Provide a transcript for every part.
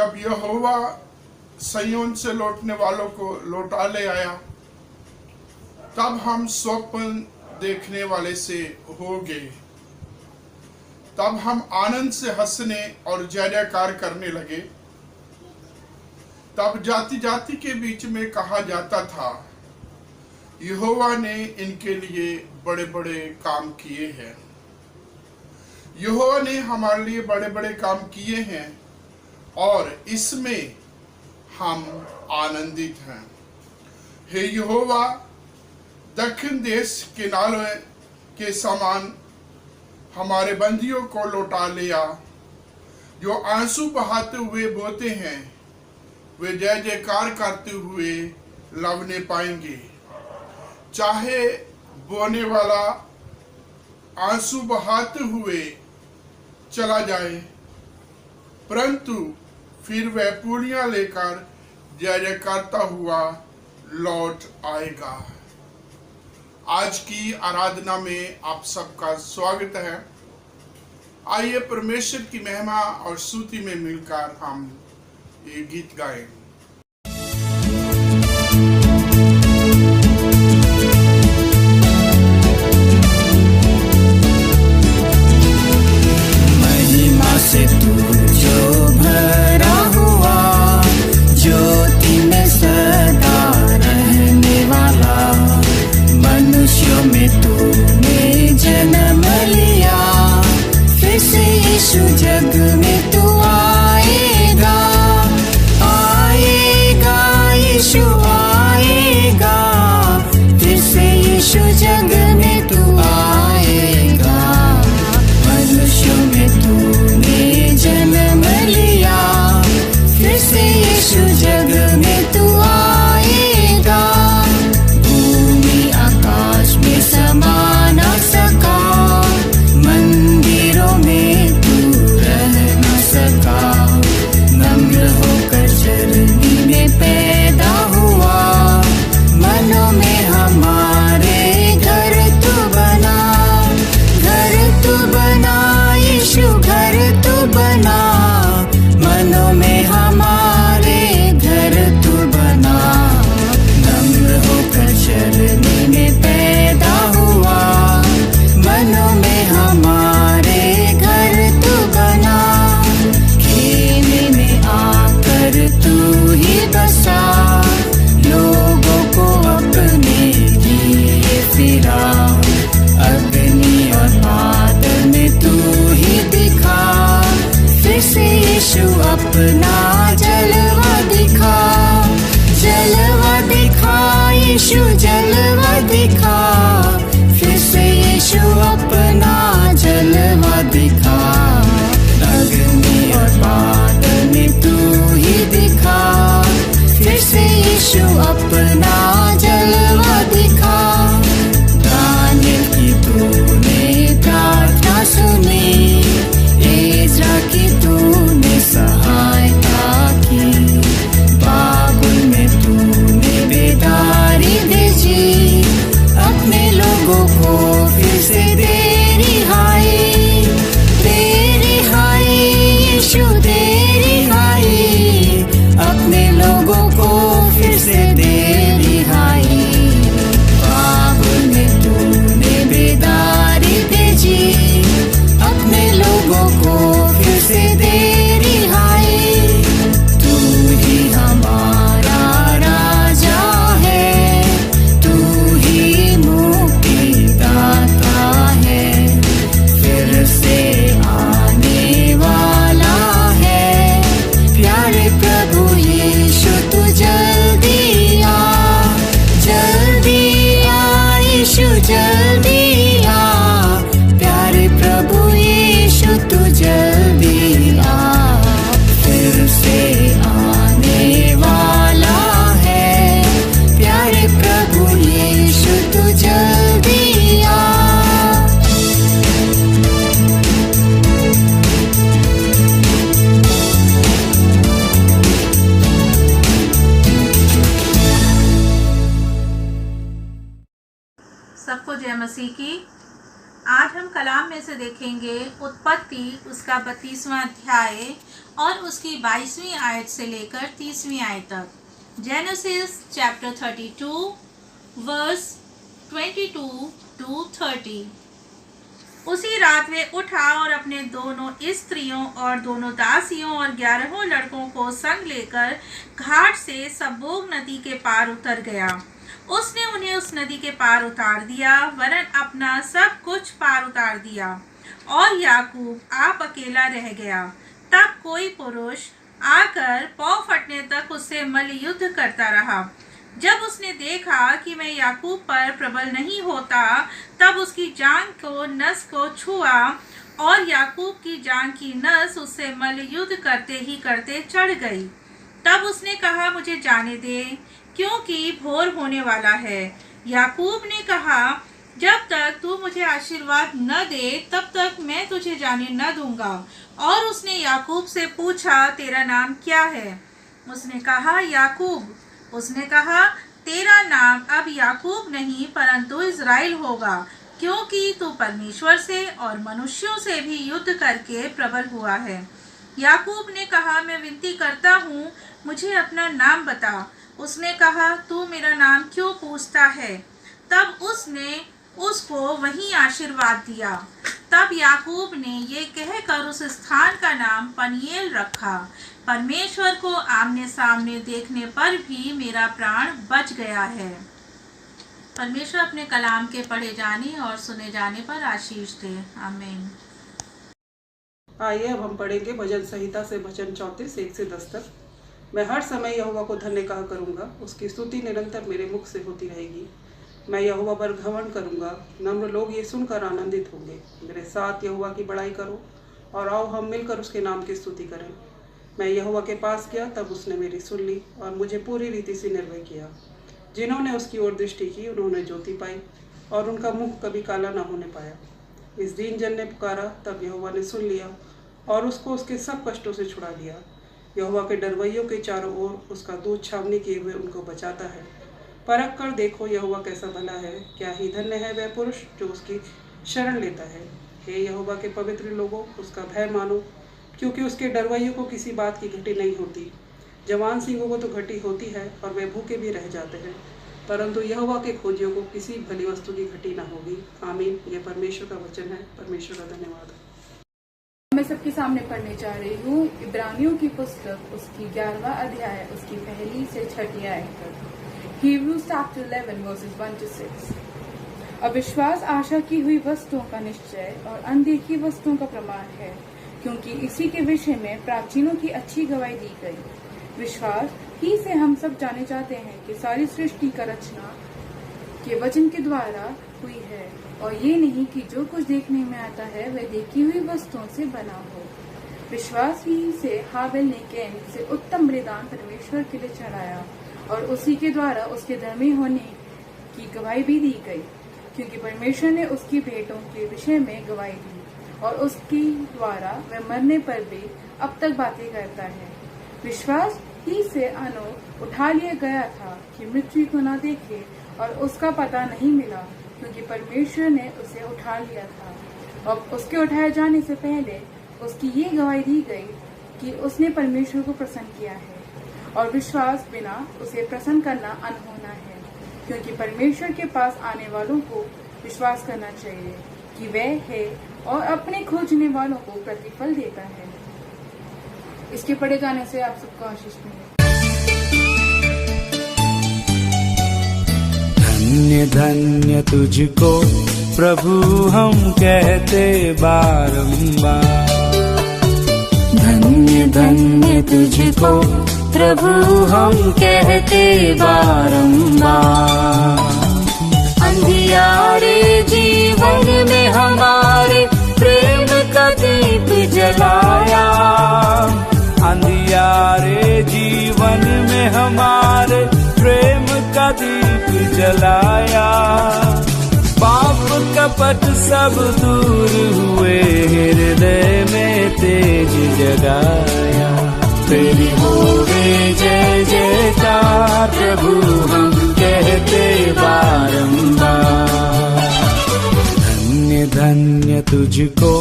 जब यहोवा सिय्योन से लौटने वालों को लौटा ले आया, तब हम स्वप्न देखने वाले से हो गए। तब हम आनंद से हंसने और जय जयकार करने लगे। तब जाति जाति के बीच में कहा जाता था, यहोवा ने इनके लिए बड़े बड़े काम किए हैं। यहोवा ने हमारे लिए बड़े बड़े काम किए हैं और इसमें हम आनंदित हैं। हे यहोवा, दक्षिण देश के नालों के समान हमारे बंदियों को लौटा लिया। जो आंसू बहाते हुए बोते हैं, वे जय जयकार करते हुए लवने पाएंगे। चाहे बोने वाला आंसू बहाते हुए चला जाए, परंतु फिर वह पूरियां लेकर जय जय करता हुआ लौट आएगा। आज की आराधना में आप सबका स्वागत है। आइए परमेश्वर की महिमा और स्तुति में मिलकर हम ये गीत गाएं। महिमा से तू जो भरा हुआ, ज्योति में सदा रहने वाला, मनुष्यों में तूने जन्म लिया, फिर से यीशु जग में तू आएगा, आएगा यीशु आएगा, फिर से यीशु जग में तू आएगा। मनुष्यों में तूने जन्म लिया, फिर से यीशु जग में तू आएगा। भूमि आकाश में समा न सका, मंदिरों में तू रह न सका, नम्र होकर चरनी में पैदा हुआ, मनों में हमारे घर तू बना, घर तू बना यीशु, घर तू बना, मनों में हमारे घर तू बना, नम्र होकर चरनी में पैदा हुआ, मनों में हमारे घर तू बना। खेने में आकर तू ही बसा, लोगों को अपने लिए फिरा, अग्नि और बादल में तू ही दिखा, फिर से यीशु अपना जलवा दिखा, जलवा दिखा यीशु जलवा दिखा, फिर से यीशु अपना जलवा दिखा, अग्नि और बादल में तू ही दिखा, फिर से यीशु अपना जलवा दिखा। दानियल की तूने प्रार्थना सुनी, एज्रा की तूने सहायता की, बाबुल में तूने बेदारी भेजी, अपने लोगों को फिर से दे रिहाई, दे रिहाई यीशु दे रिहाई, अपने लोगों को फिर से दे रिहाई। बाबुल में तूने बेदारी भेजी, अपने लोगों को फिर से दे रिहाई। तू ही हमारा राजा है, तू ही मुक्ति दाता है, फिर से आने वाला है, प्यारे प्रभु यीशु तू जल्दी आ, जल्दी आ यीशु जल्दी आ, प्यारे प्रभु यीशु तू जल्दी आ, फिर से आने वाला है, प्यारे प्रभु यीशु तू जल्दी आ। सबको जय मसीह की। आज हम कलाम में से देखेंगे उत्पत्ति उसका 32वां अध्याय और उसकी 22वीं आयत से लेकर 30वीं आयत तक। Genesis chapter 32 verse 22 to 30। उसी रात वे उठा और अपने दोनों स्त्रियों और दोनों दासियों और 11 लड़कों को संग लेकर घाट से सबोग नदी के पार उतर गया। उसने उन्हें उस नदी के पार उतार दिया, वरन अपना सब कुछ पार उतार दिया, और याकूब आप अकेला रह गया। तब कोई पुरुष आकर पाँव फटने तक उससे मल्लयुद्ध करता रहा। जब उसने देखा कि मैं याकूब पर प्रबल नहीं होता, तब उसकी जांघ को नस को छुआ, और याकूब की जांघ की नस उससे मल्लयुद्ध करते ही करते चढ़ गई। तब उसने कहा, मुझे जाने दे, क्योंकि भोर होने वाला है। याकूब ने कहा, जब तक तू मुझे आशीर्वाद न दे तब तक मैं तुझे जाने न दूंगा। और उसने याकूब से पूछा, तेरा नाम क्या है? उसने कहा, याकूब। उसने कहा, तेरा नाम अब याकूब नहीं परंतु इज़राइल होगा, क्योंकि तू परमेश्वर से और मनुष्यों से भी युद्ध करके प्रबल हुआ है। याकूब ने कहा, मैं विनती करता हूँ, मुझे अपना नाम बता। उसने कहा, तू मेरा नाम क्यों पूछता है? तब उसने उसको वहीं आशीर्वाद दिया। तब याकूब ने ये कहकर उस स्थान का नाम पनीएल रखा, परमेश्वर को आमने सामने देखने पर भी मेरा प्राण बच गया है। परमेश्वर अपने कलाम के पढ़े जाने और सुने जाने पर आशीष दे। आमीन। आइए अब हम पढ़ेंगे भजन संहिता से भजन 34 1 से 10 तक। मैं हर समय यहोवा को धन्य कहा करूँगा, उसकी स्तुति निरंतर मेरे मुख से होती रहेगी। मैं यहोवा पर घमंड करूँगा, नम्र लोग ये सुनकर आनंदित होंगे। मेरे साथ यहोवा की बड़ाई करो और आओ हम मिलकर उसके नाम की स्तुति करें। मैं यहोवा के पास गया, तब उसने मेरी सुन ली और मुझे पूरी रीति से निर्भय किया। जिन्होंने उसकी ओर दृष्टि की उन्होंने ज्योति पाई, और उनका मुख कभी काला न होने पाया। इस दीन जन ने पुकारा, तब यहोवा ने सुन लिया और उसको उसके सब कष्टों से छुड़ा लिया। यहोवा के डरवैयों के चारों ओर उसका दूत छावनी किए हुए उनको बचाता है। परख कर देखो यहोवा कैसा भला है, क्या ही धन्य है वह पुरुष जो उसकी शरण लेता है। हे यहोवा के पवित्र लोगों, उसका भय मानो, क्योंकि उसके डरवैयों को किसी बात की घटी नहीं होती। जवान सिंहों को तो घटी होती है और वे भूखे भी रह जाते हैं, परंतु यहोवा के खोजियों को किसी भली वस्तु की घटी न होगी। आमीन। यह परमेश्वर का वचन है। परमेश्वर का धन्यवाद। मैं सबके सामने पढ़ने जा रही हूँ इब्रानियों की पुस्तक, उसकी 11वां अध्याय, उसकी 1 से 6 आयत तक। Hebrews chapter 11 verses 1 to 6। अविश्वास आशा की हुई वस्तुओं का निश्चय और अनदेखी वस्तुओं का प्रमाण है, क्योंकि इसी के विषय में प्राचीनों की अच्छी गवाही दी गई। विश्वास ही से हम सब जाने जाते हैं कि सारी सृष्टि का रचना के वचन के द्वारा हुई है, और ये नहीं कि जो कुछ देखने में आता है वह देखी हुई वस्तुओं से बना हो। विश्वास ही से हाबिल ने कैन से उत्तम बलिदान परमेश्वर के लिए चढ़ाया, और उसी के द्वारा उसके धर्मी होने की गवाही भी दी गई, क्योंकि परमेश्वर ने उसकी भेंटों के विषय में गवाही दी, और उसके द्वारा वह मरने पर भी अब तक बातें करता है। विश्वास ही से अनोख उठा लिया गया था कि मृत्यु को न देखे, और उसका पता नहीं मिला, क्योंकि परमेश्वर ने उसे उठा लिया था। और उसके उठाए जाने से पहले उसकी ये गवाही दी गई कि उसने परमेश्वर को प्रसन्न किया है, और विश्वास बिना उसे प्रसन्न करना अनहोना है, क्योंकि परमेश्वर के पास आने वालों को विश्वास करना चाहिए कि वह है और अपने खोजने वालों को प्रतिफल देता है। इसके पढ़े जाने से आप सबको आशीष मिले। धन्य धन्य तुझको प्रभु हम कहते बारंबार, धन्य धन्य तुझको प्रभु हम कहते बारंबार। अंधियारे जीवन में हमारे प्रेम का दीप जलाया, अंधियारे जीवन में हमारे प्रेम का दीप जलाया। पाप कपट सब दूर हुए, हृदय में तेज जगाया। तेरी होवे जय जयकार प्रभु हम कहते बारंबार। धन्य धन्य तुझको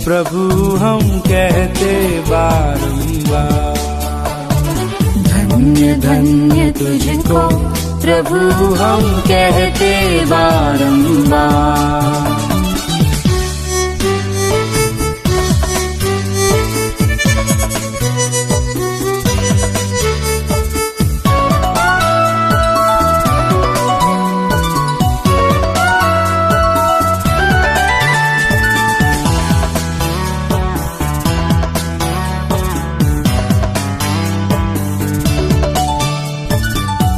प्रभु हम कहते बारंबार। धन्य धन्य तुझको प्रभु हम कहते बारंबार।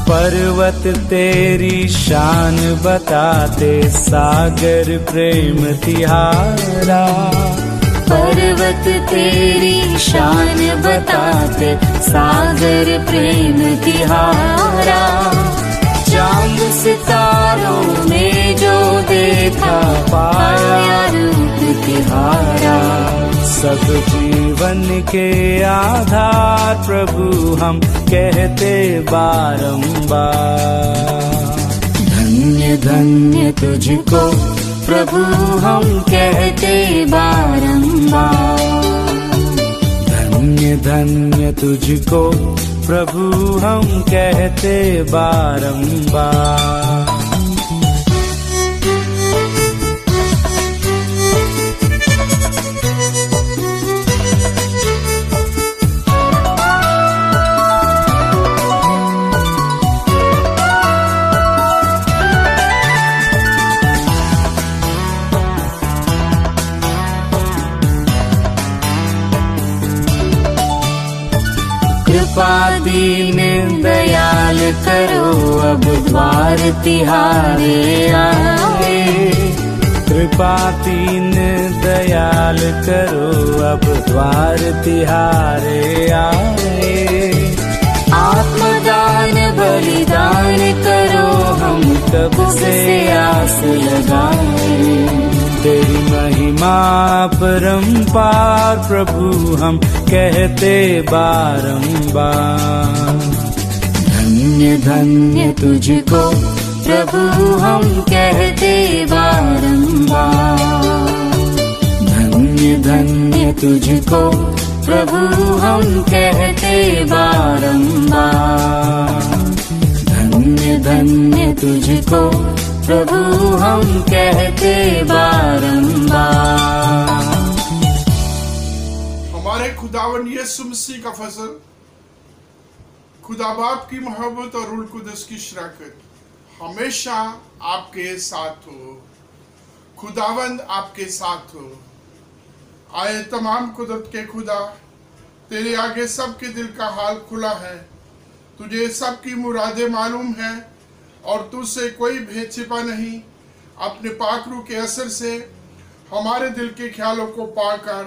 पर्वत तेरी शान बताते, सागर प्रेम तिहारा। पर्वत तेरी शान बताते, सागर प्रेम तिहारा। चांद सितारों में जो देखा, पाया रूप तिहारा। सब जीवन के आधार प्रभु हम कहते बारंबार। धन्य धन्य तुझको प्रभु हम कहते बारंबार। धन्य धन्य तुझको प्रभु हम कहते बारंबार। कृपा दीन दयाल करो, अब द्वार तिहारे आए। कृपा दीन दयाल करो, अब द्वार तिहारे आए। आत्मदान बलिदान करो, हम कब से आस लगाए। तेरी महिमा परंपार प्रभु हम कहते बारंबार। धन्य धन्य तुझको प्रभु हम कहते बारंबार। धन्य धन्य तुझको प्रभु हम कहते बारंबार। धन्य धन्य तुझको प्रभु हम कहते बारंबार। हमारे खुदावन यीशु मसीह का फजल, खुदा बाप की मोहब्बत और रूह कुदस की शराकत हमेशा आपके साथ हो। खुदावंद आपके साथ हो। आए तमाम कुदरत के खुदा, तेरे आगे सबके दिल का हाल खुला है। तुझे सबकी मुरादें मालूम है और तुझसे कोई भेद छिपा नहीं। अपने पाक रूह के असर से हमारे दिल के ख्यालों को पाकर,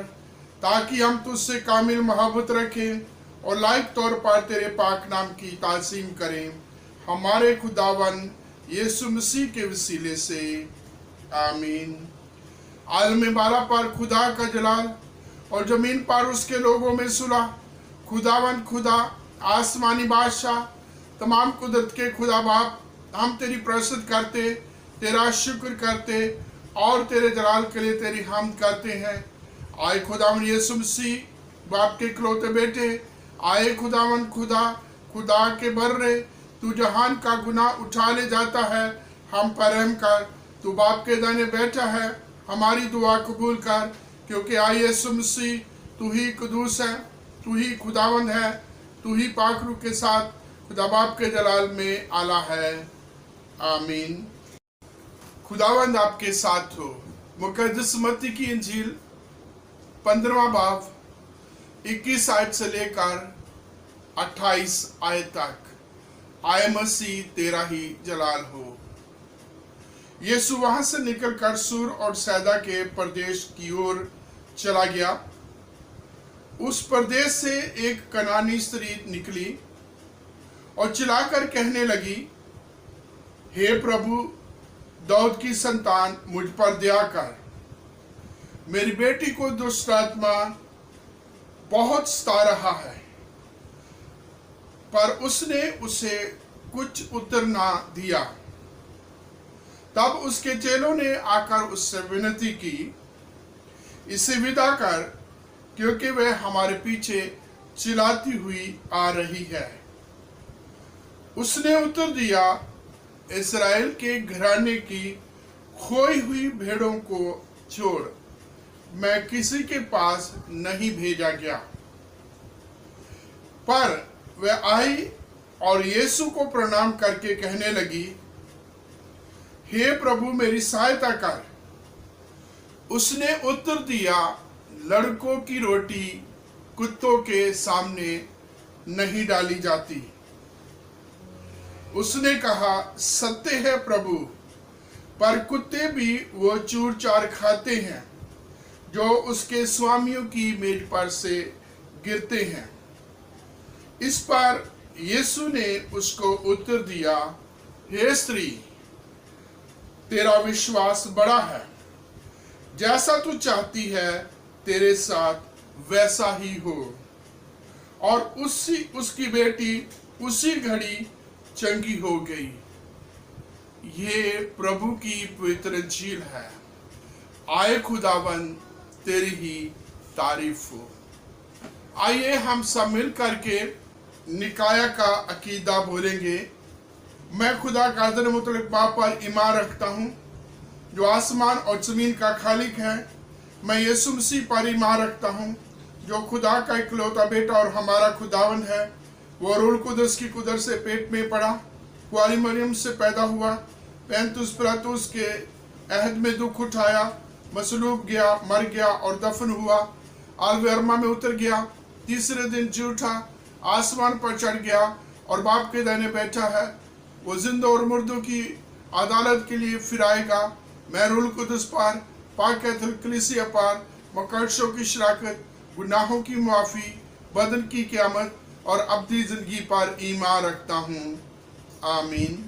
ताकि हम तुझसे कामिल मोहब्बत रखें और लायक तौर पर तेरे पाक नाम की ताज़ीम करें। हमारे खुदावन यीशु मसीह के वसीले से आमीन। आलम बाला पर खुदा का जलाल और जमीन पर उसके लोगों में सुलह। खुदावन खुदा, आसमानी बादशाह, तमाम कुदरत के खुदा बाप, हम तेरी प्रसिद्ध करते, तेरा शुक्र करते और तेरे जलाल के लिए तेरी हमद करते हैं। आए खुदावन यीशु मसीह बाप के इकलौते बेटे, आए खुदावन खुदा, खुदा के बर्रे, तू जहान का गुनाह उठा ले जाता है, हम पर रहम कर। तू बाप के दाने बैठा है, हमारी दुआ कबूल कर, क्योंकि आए यीशु मसीह तू ही कुदूस है, तू ही खुदावंद है, तू ही पाक रूह के साथ खुदा बाप के जलाल में आला है। आमीन। खुदावंद आपके साथ हो। मुकद्दस मत्ती की इंजील 15वां बाब 21 आयत से लेकर 28 आयत तक। आए मसीह तेरा ही जलाल हो। यीशु वहां से निकलकर सूर और सैदा के प्रदेश की ओर चला गया। उस प्रदेश से एक कनानी स्त्री निकली और चिल्लाकर कहने लगी, हे प्रभु, दाऊद की संतान, मुझ पर दया कर। मेरी बेटी को दुष्ट आत्मा बहुत सता रहा है। पर उसने उसे कुछ उत्तर ना दिया। तब उसके चेलों ने आकर उससे विनती की, इसे विदा कर, क्योंकि वह हमारे पीछे चिल्लाती हुई आ रही है। उसने उत्तर दिया, इस्राएल के घराने की खोई हुई भेड़ों को छोड़ मैं किसी के पास नहीं भेजा गया। पर वह आई और यीशु को प्रणाम करके कहने लगी, हे प्रभु, मेरी सहायता कर। उसने उत्तर दिया, लड़कों की रोटी कुत्तों के सामने नहीं डाली जाती। उसने कहा, सत्य है प्रभु, पर कुत्ते भी वो चूर चार खाते हैं जो उसके स्वामियों की मेज पर से गिरते हैं। इस पर यीशु ने उसको उत्तर दिया, हे स्त्री, तेरा विश्वास बड़ा है, जैसा तू चाहती है तेरे साथ वैसा ही हो। और उसकी बेटी उसी घड़ी चंगी हो गई। ये प्रभु की पवित्र इंजील है। आए खुदावन, तेरी ही तारीफ हो। आइए हम सब मिल करके निकाया का अकीदा बोलेंगे। मैं खुदा कादर मुतलक बाप पर ईमान रखता हूँ जो आसमान और जमीन का खालिक है। मैं यीशु मसीह पर ईमान रखता हूँ जो खुदा का इकलौता बेटा और हमारा खुदावन है। वो रूह कुदस की कुदरत से पेट में पड़ा, कुआरी मरियम से पैदा हुआ, पैंतुस पिलातुस के अहद में दुख उठाया, मसलूब गया, मर गया और दफन हुआ, आलवे अरमा में उतर गया, तीसरे दिन जी उठा, आसमान पर चढ़ गया और बाप के दाहिने बैठा है। वो जिंदा और मुर्दों की अदालत के लिए फिर आएगा। मैं रूह कुदस पर, पाक कलीसिया पर, मुकद्दसों की शराकत, गुनाहों की माफ़ी, बदन की क़यामत और अब्दी जिंदगी पर ईमान रखता हूँ। आमीन।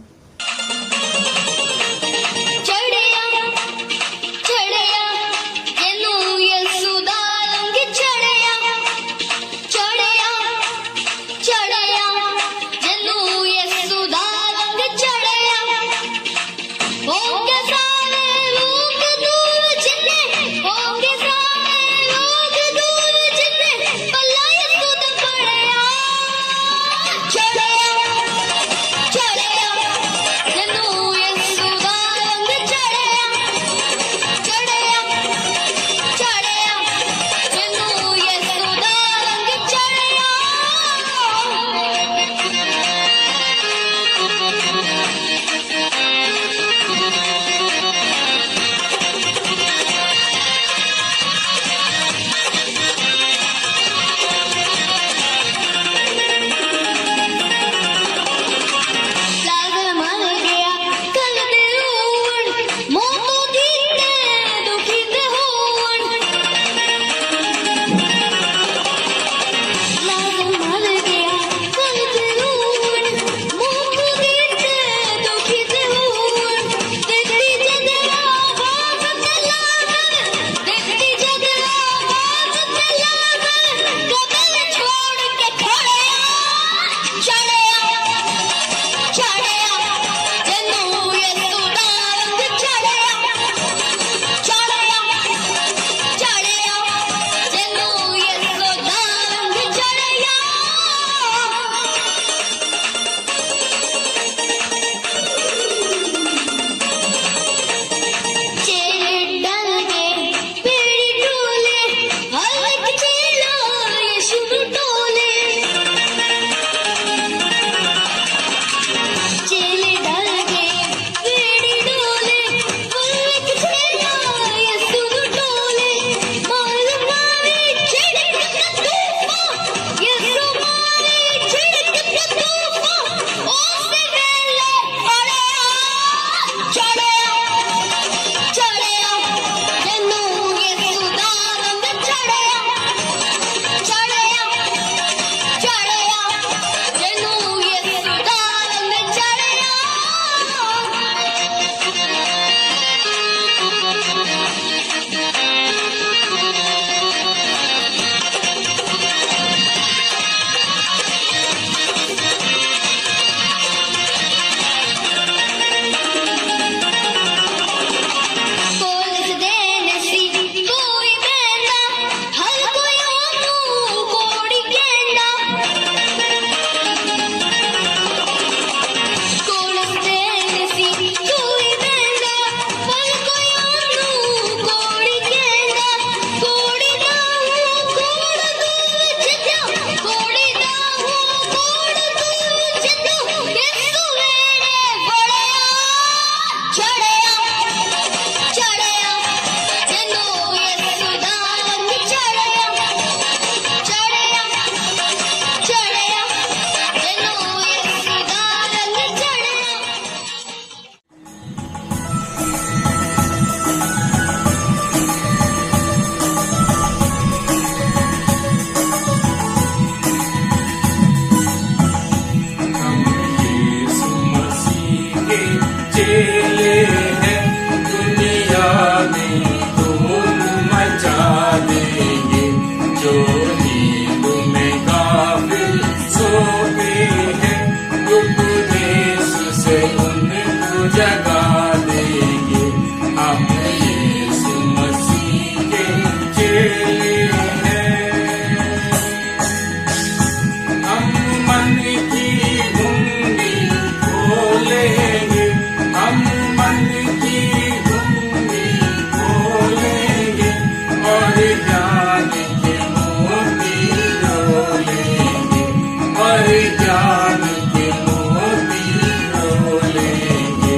चेले हैं दुनिया में धूम मचा देंगे, जो नींद में गाफिल सोते हैं उपदेश से उनको जगा देंगे। हम यीशु मसीह के चेले हैं। हम मन की घुंडी खोलेंगे, हम मन की घुंडी खोलेंगे और ज्ञान के मोती खोलेंगे, और ज्ञान के मोती खोलेंगे।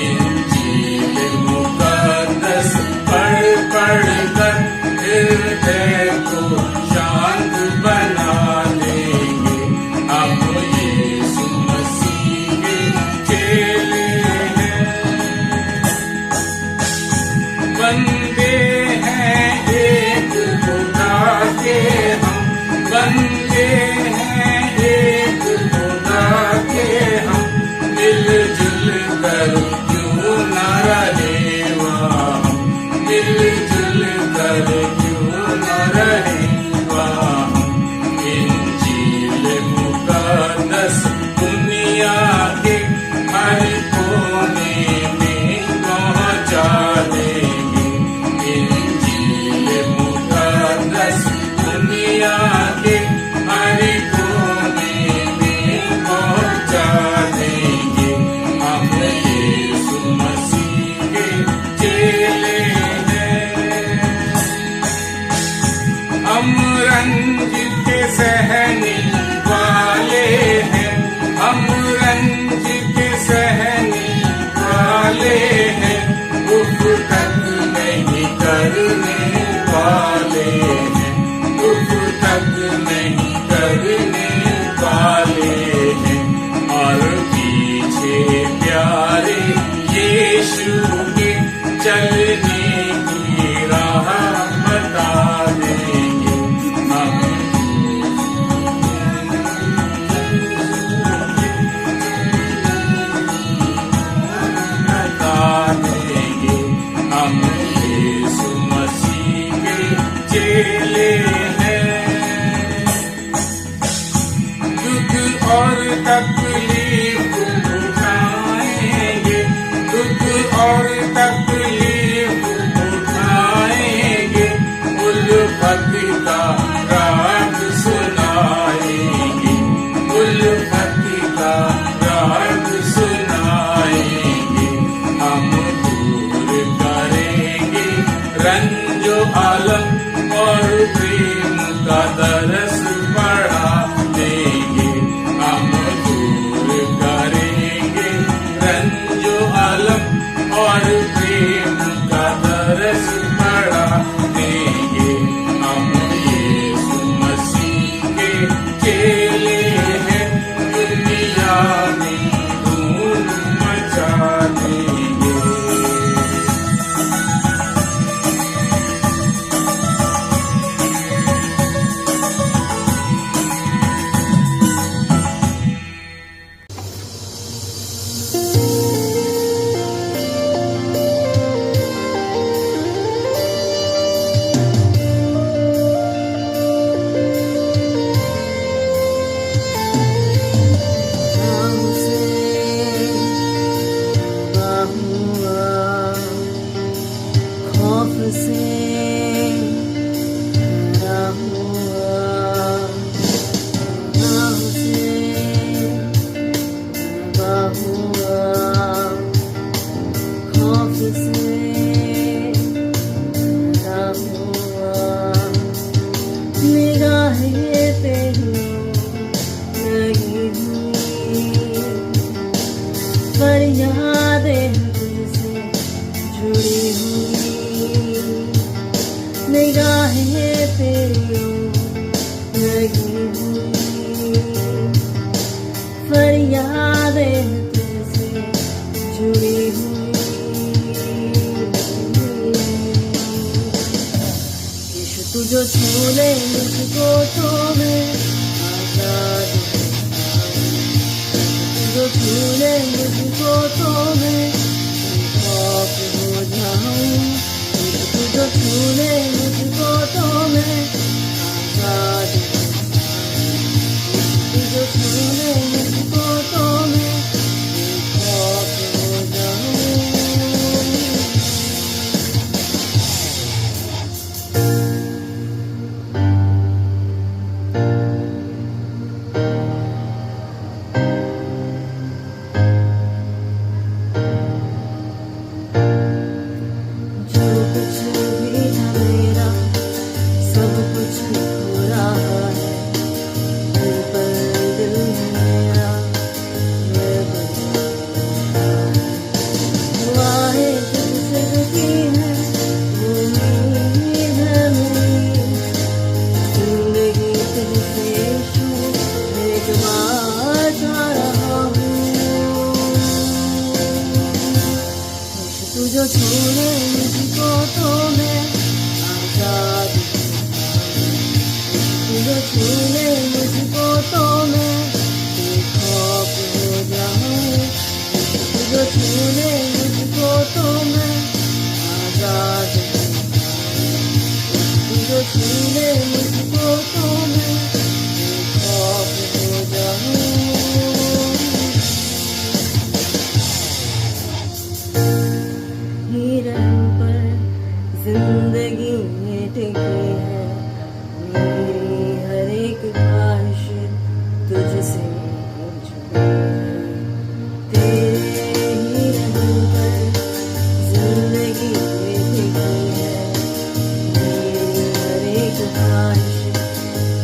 इंजील मुकद्दस पढ़ पढ़ कर हृदय को शांत बना देंगे। हम यीशु मसीह के चेले हैं। बंदे हैं एक खुदा के हम, बंदे हैं एक खुदा के हम, मिलजुल कर क्यों न रहे वहाँ, मिलजुल कर क्यों न रहे वहाँ। इंजील मुकद्दस दुनिया के हर कोने में पहुँचा देंगे। इंजील मुकद्दस दुनिया के हर कोने में पहुँचा देंगे। हम यीशु मसीह के चेले हैं। हम रंज के सहने वाले हैं, हम रंज के सहने वाले हैं, उफ तक नहीं करने वाले हैं, उफ तक नहीं करने वाले हैं। और पीछे प्यारे यीशु के चलने की राह बता देंगे। हम बता देंगे। हम यीशु मसीह के चेले हैं। दुख और तकलीफ उठाएंगे, दुख और तकलीफ उठाएंगे, उल्फत का राग सुनाएंगे, उल्फत का राग सुनाएंगे। हम दूर करेंगे रंजो आलम और प्रेम का दरस बढ़ा देंगे। हम दूर करेंगे रंजो आलम और प्रेम का दरस बढ़ा देंगे। हम यीशु मसीह के चेले हैं, दुनिया में धूम मचा देंगे। तू जो छूले मुझको तो मैं आजाद हूँ, तू जो छूले मुझको तो मैं तू जो छोड़े मुझको तो मैं आजाद तू जो छोड़े मुझको तो मैं बेखौफ हो जाऊं तू जो छोड़े मुझको तो मैं आजाद तू जो छोड़े मुझको तो मैं बेखौफ हो जाऊं हिरन पर जिंदगी में टिकी है मेरी हर एक ख्वाहिश तुझसे जुड़ी है तेरे हिरन पर जिंदगी में टिकी है मेरी हर एक ख्वाहिश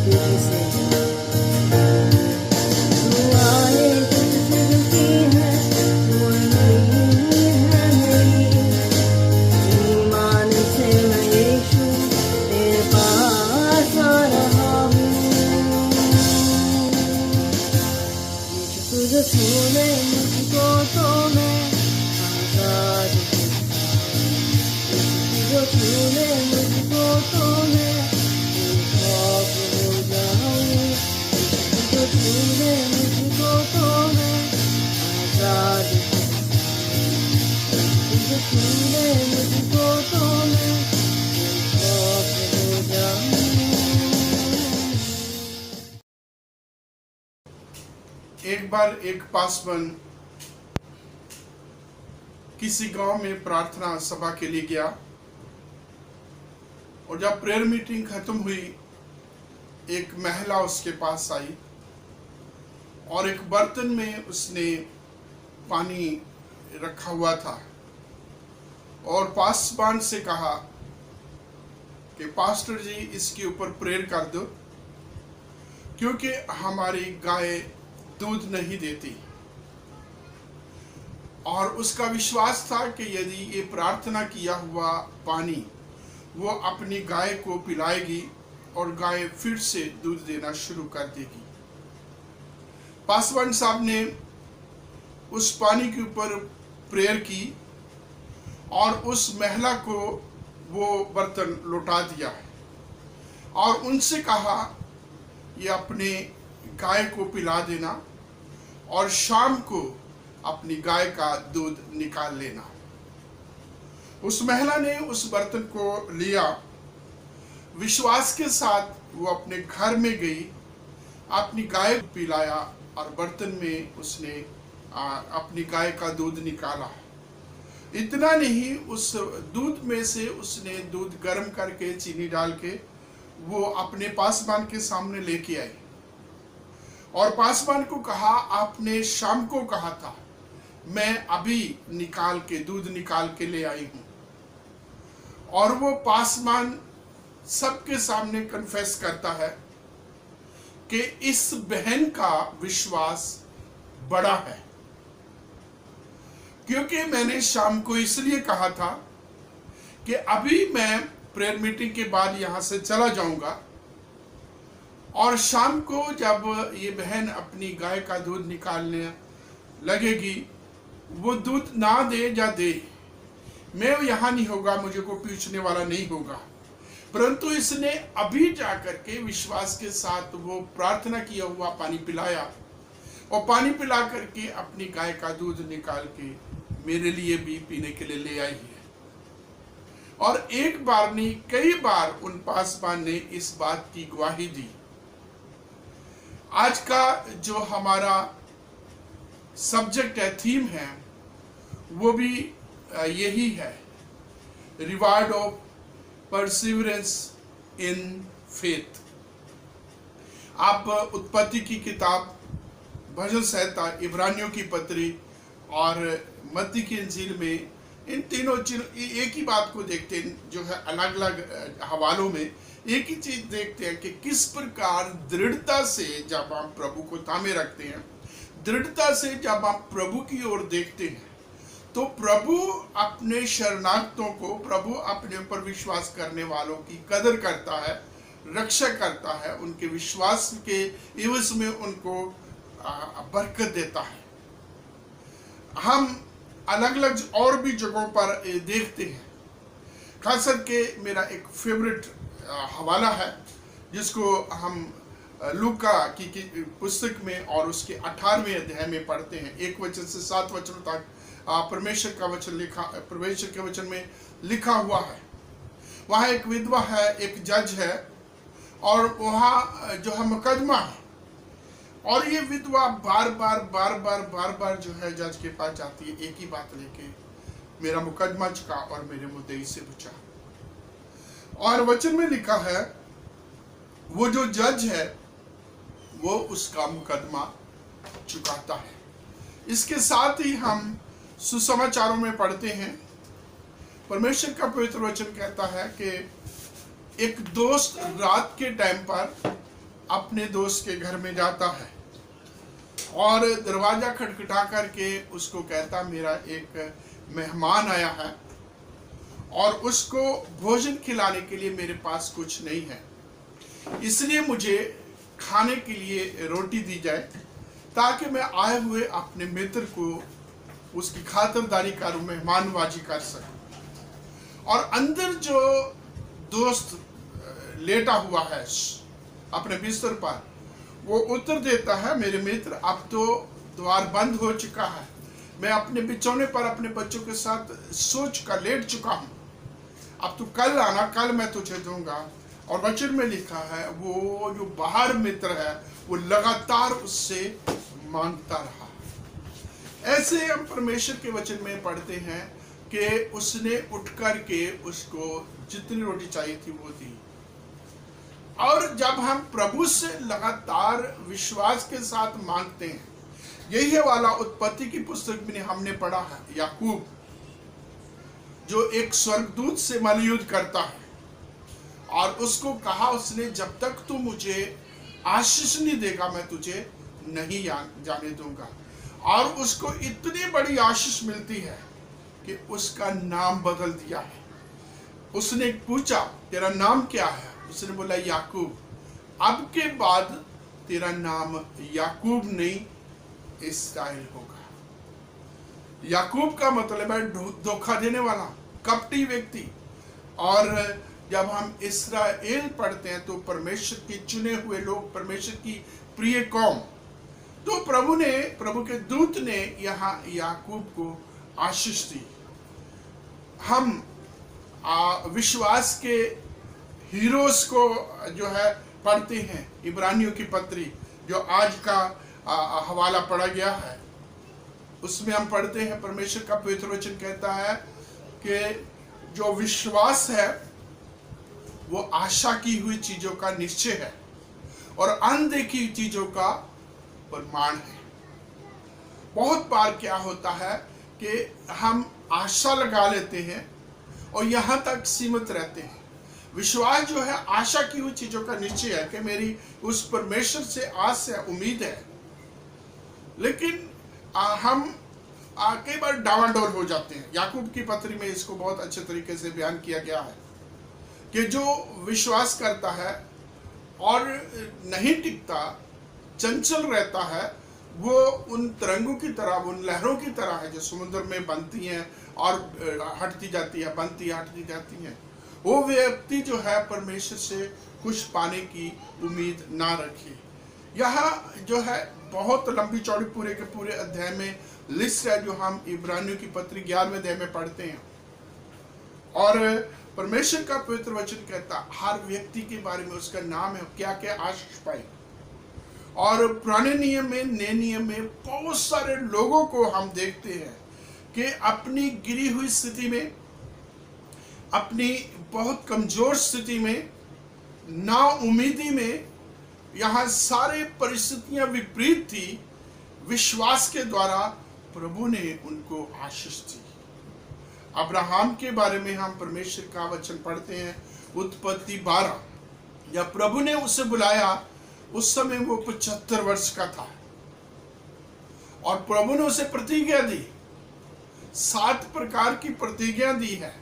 तुझसे तू आए तुझसे रुकी है तू नहीं है मेरी ईमान से मैं यीशु तेरे पास आ रहा हूँ यीशु तू जो छोड़े मुझको तो मैं आजाद हूँ यीशु तू जो छोड़े मुझको तो मैं बेखौफ हो जाऊँ यीशु तू जो छोड़े मुझको तो मैं आजाद हूँ तू जो छोड़े मुझको तो मैं बेखौफ हो जाऊँ एक बार एक पासवान किसी गांव में प्रार्थना सभा के लिए गया और जब प्रेयर मीटिंग खत्म हुई एक महिला उसके पास आई और एक बर्तन में उसने पानी रखा हुआ था और पासवान से कहा कि पास्टर जी इसके ऊपर प्रेयर कर दो क्योंकि हमारी गाय दूध नहीं देती और उसका विश्वास था कि यदि ये प्रार्थना किया हुआ पानी वो अपनी गाय को पिलाएगी और गाय फिर से दूध देना शुरू कर देगी। पासवान साहब ने उस पानी के ऊपर प्रेयर की और उस महिला को वो बर्तन लौटा दिया और उनसे कहा ये अपने गाय को पिला देना और शाम को अपनी गाय का दूध निकाल लेना। उस महिला ने उस बर्तन को लिया, विश्वास के साथ वो अपने घर में गई, अपनी गाय को पिलाया और बर्तन में उसने अपनी गाय का दूध निकाला। इतना नहीं, उस दूध में से उसने दूध गर्म करके चीनी डाल के वो अपने पासवान के सामने लेके आई और पासवान को कहा आपने शाम को कहा था, मैं अभी दूध निकाल के ले आई हूं। और वो पासवान सबके सामने कन्फेस करता है कि इस बहन का विश्वास बड़ा है, क्योंकि मैंने शाम को इसलिए कहा था कि अभी मैं प्रेयर मीटिंग के बाद यहां से चला जाऊंगा और शाम को जब ये बहन अपनी गाय का दूध निकालने लगेगी, वो दूध ना दे या दे, मैं यहाँ नहीं होगा, मुझे को पूछने वाला नहीं होगा। परंतु इसने अभी जाकर के विश्वास के साथ वो प्रार्थना किया हुआ पानी पिलाया और पानी पिला करके अपनी गाय का दूध निकाल के मेरे लिए भी पीने के लिए ले आई है। और एक बार नहीं, कई बार उन पासवान ने इस बात की गवाही दी। आज का जो हमारा सब्जेक्ट है, थीम है, वो भी यही है, reward of perseverance in faith. आप उत्पत्ति की किताब, भजन संहिता, इब्रानियों की पत्री और मत्ती की इंजील में इन तीनों एक ही बात को देखते हैं, जो है अलग अलग हवालों में एक ही चीज देखते हैं कि किस प्रकार दृढ़ता से जब हम प्रभु को थामे रखते हैं, दृढ़ता से जब आप प्रभु की ओर देखते हैं, तो प्रभु अपने शरणार्थों को, प्रभु अपने ऊपर विश्वास करने वालों की कदर करता है, रक्षा करता है, उनके विश्वास के एवज में उनको बरकत देता है। हम अलग अलग और भी जगहों पर देखते हैं। खास करके मेरा एक फेवरेट हवाला है जिसको हम लूका की पुस्तक में और उसके 18वें अध्याय में पढ़ते हैं। 1 वचन से 7 वचनों तक परमेश्वर के वचन में लिखा हुआ है। वहाँ एक विधवा है, एक जज है और वहाँ जो है मुकदमा है, और ये विधवा बार बार जो है जज के पास जाती है एक ही बात लेके, मेरा मुकदमा चुका और मेरे मुद्दई से बचा। और वचन में लिखा है वो जो जज है वो उसका मुकदमा चुकाता है। इसके साथ ही हम सुसमाचारों में पढ़ते हैं, परमेश्वर का पवित्र वचन कहता है कि एक दोस्त रात के टाइम पर अपने दोस्त के घर में जाता है और दरवाजा खटखटा करके उसको कहता मेरा एक मेहमान आया है और उसको भोजन खिलाने के लिए मेरे पास कुछ नहीं है, इसलिए मुझे खाने के लिए रोटी दी जाए ताकि मैं आए हुए अपने मित्र को उसकी खातिरदारी करूं, मेहमानबाजी कर सकूं। और अंदर जो दोस्त लेटा हुआ है अपने बिस्तर पर, वो उत्तर देता है मेरे मित्र अब तो द्वार बंद हो चुका है, मैं अपने बिछौने पर अपने बच्चों के साथ सोच कर लेट चुका हूं, अब तू कल आना, कल मैं तुझे दूंगा। और वचन में लिखा है वो जो बाहर मित्र है वो लगातार उससे मांगता रहा। ऐसे हम परमेश्वर के वचन में पढ़ते हैं कि उसने उठ कर के उसको जितनी रोटी चाहिए थी वो दी। और जब हम प्रभु से लगातार विश्वास के साथ मांगते हैं, यही है वाला उत्पत्ति की पुस्तक में हमने पढ़ा है, याकूब जो एक स्वर्गदूत से मल्लयुद्ध करता है और उसको कहा उसने जब तक तू मुझे आशीष नहीं देगा मैं तुझे नहीं जाने दूंगा। और उसको इतनी बड़ी आशीष मिलती है कि उसका नाम बदल दिया है। उसने पूछा तेरा नाम क्या है, उसने बोला याकूब, अब के बाद तेरा नाम याकूब नहीं इस्राएल होगा। याकूब का मतलब है धोखा देने वाला, कपटी व्यक्ति। और जब हम इस्राएल पढ़ते हैं तो परमेश्वर के चुने हुए लोग, परमेश्वर की प्रिय कौम। तो प्रभु के दूत ने यहाँ याकूब को आशीष दी। हम विश्वास के हीरोज को जो है पढ़ते हैं, इब्रानियों की पत्री जो आज का हवाला पढ़ा गया है, उसमें हम पढ़ते हैं परमेश्वर का पवित्र वचन कहता है कि जो विश्वास है वो आशा की हुई चीजों का निश्चय है और अनदेखी चीजों का प्रमाण है। बहुत बार क्या होता है कि हम आशा लगा लेते हैं और यहाँ तक सीमित रहते हैं। विश्वास जो है आशा की हुई चीजों का निश्चय है कि मेरी उस परमेश्वर से आस है, उम्मीद है। लेकिन हम कई बार डावाडोल हो जाते हैं। याकूब की पत्री में इसको बहुत अच्छे तरीके से बयान किया गया है कि जो विश्वास करता है और नहीं टिकता, चंचल रहता है, वो उन तरंगों की तरह, उन लहरों की तरह है जो समुद्र में बनती हैं और हटती जाती है, बनती है, हटती जाती हैं। वो व्यक्ति जो है परमेश्वर से कुछ पाने की उम्मीद ना रखे। यहाँ जो है बहुत लंबी चौड़ी पूरे के पूरे अध्याय में लिस्ट है जो हम इब्रानियों की पत्री 11वें अध्याय में पढ़ते हैं। और परमेश्वर का पवित्र वचन कहता हर व्यक्ति के बारे में उसका नाम है, क्या क्या आशीष पाई। और पुराने नियम में, नए नियम में बहुत सारे लोगों को हम देखते हैं कि अपनी गिरी हुई स्थिति में, अपनी बहुत कमजोर स्थिति में, ना उम्मीदी में, यहाँ सारे परिस्थितियां विपरीत थी, विश्वास के द्वारा प्रभु ने उनको आशीष दी। अब्राहम के बारे में हम परमेश्वर का वचन पढ़ते हैं, उत्पत्ति 12, जब प्रभु ने उसे बुलाया उस समय वो 75 वर्ष का था और प्रभु ने उसे प्रतिज्ञा दी, 7 प्रकार की प्रतिज्ञा दी है।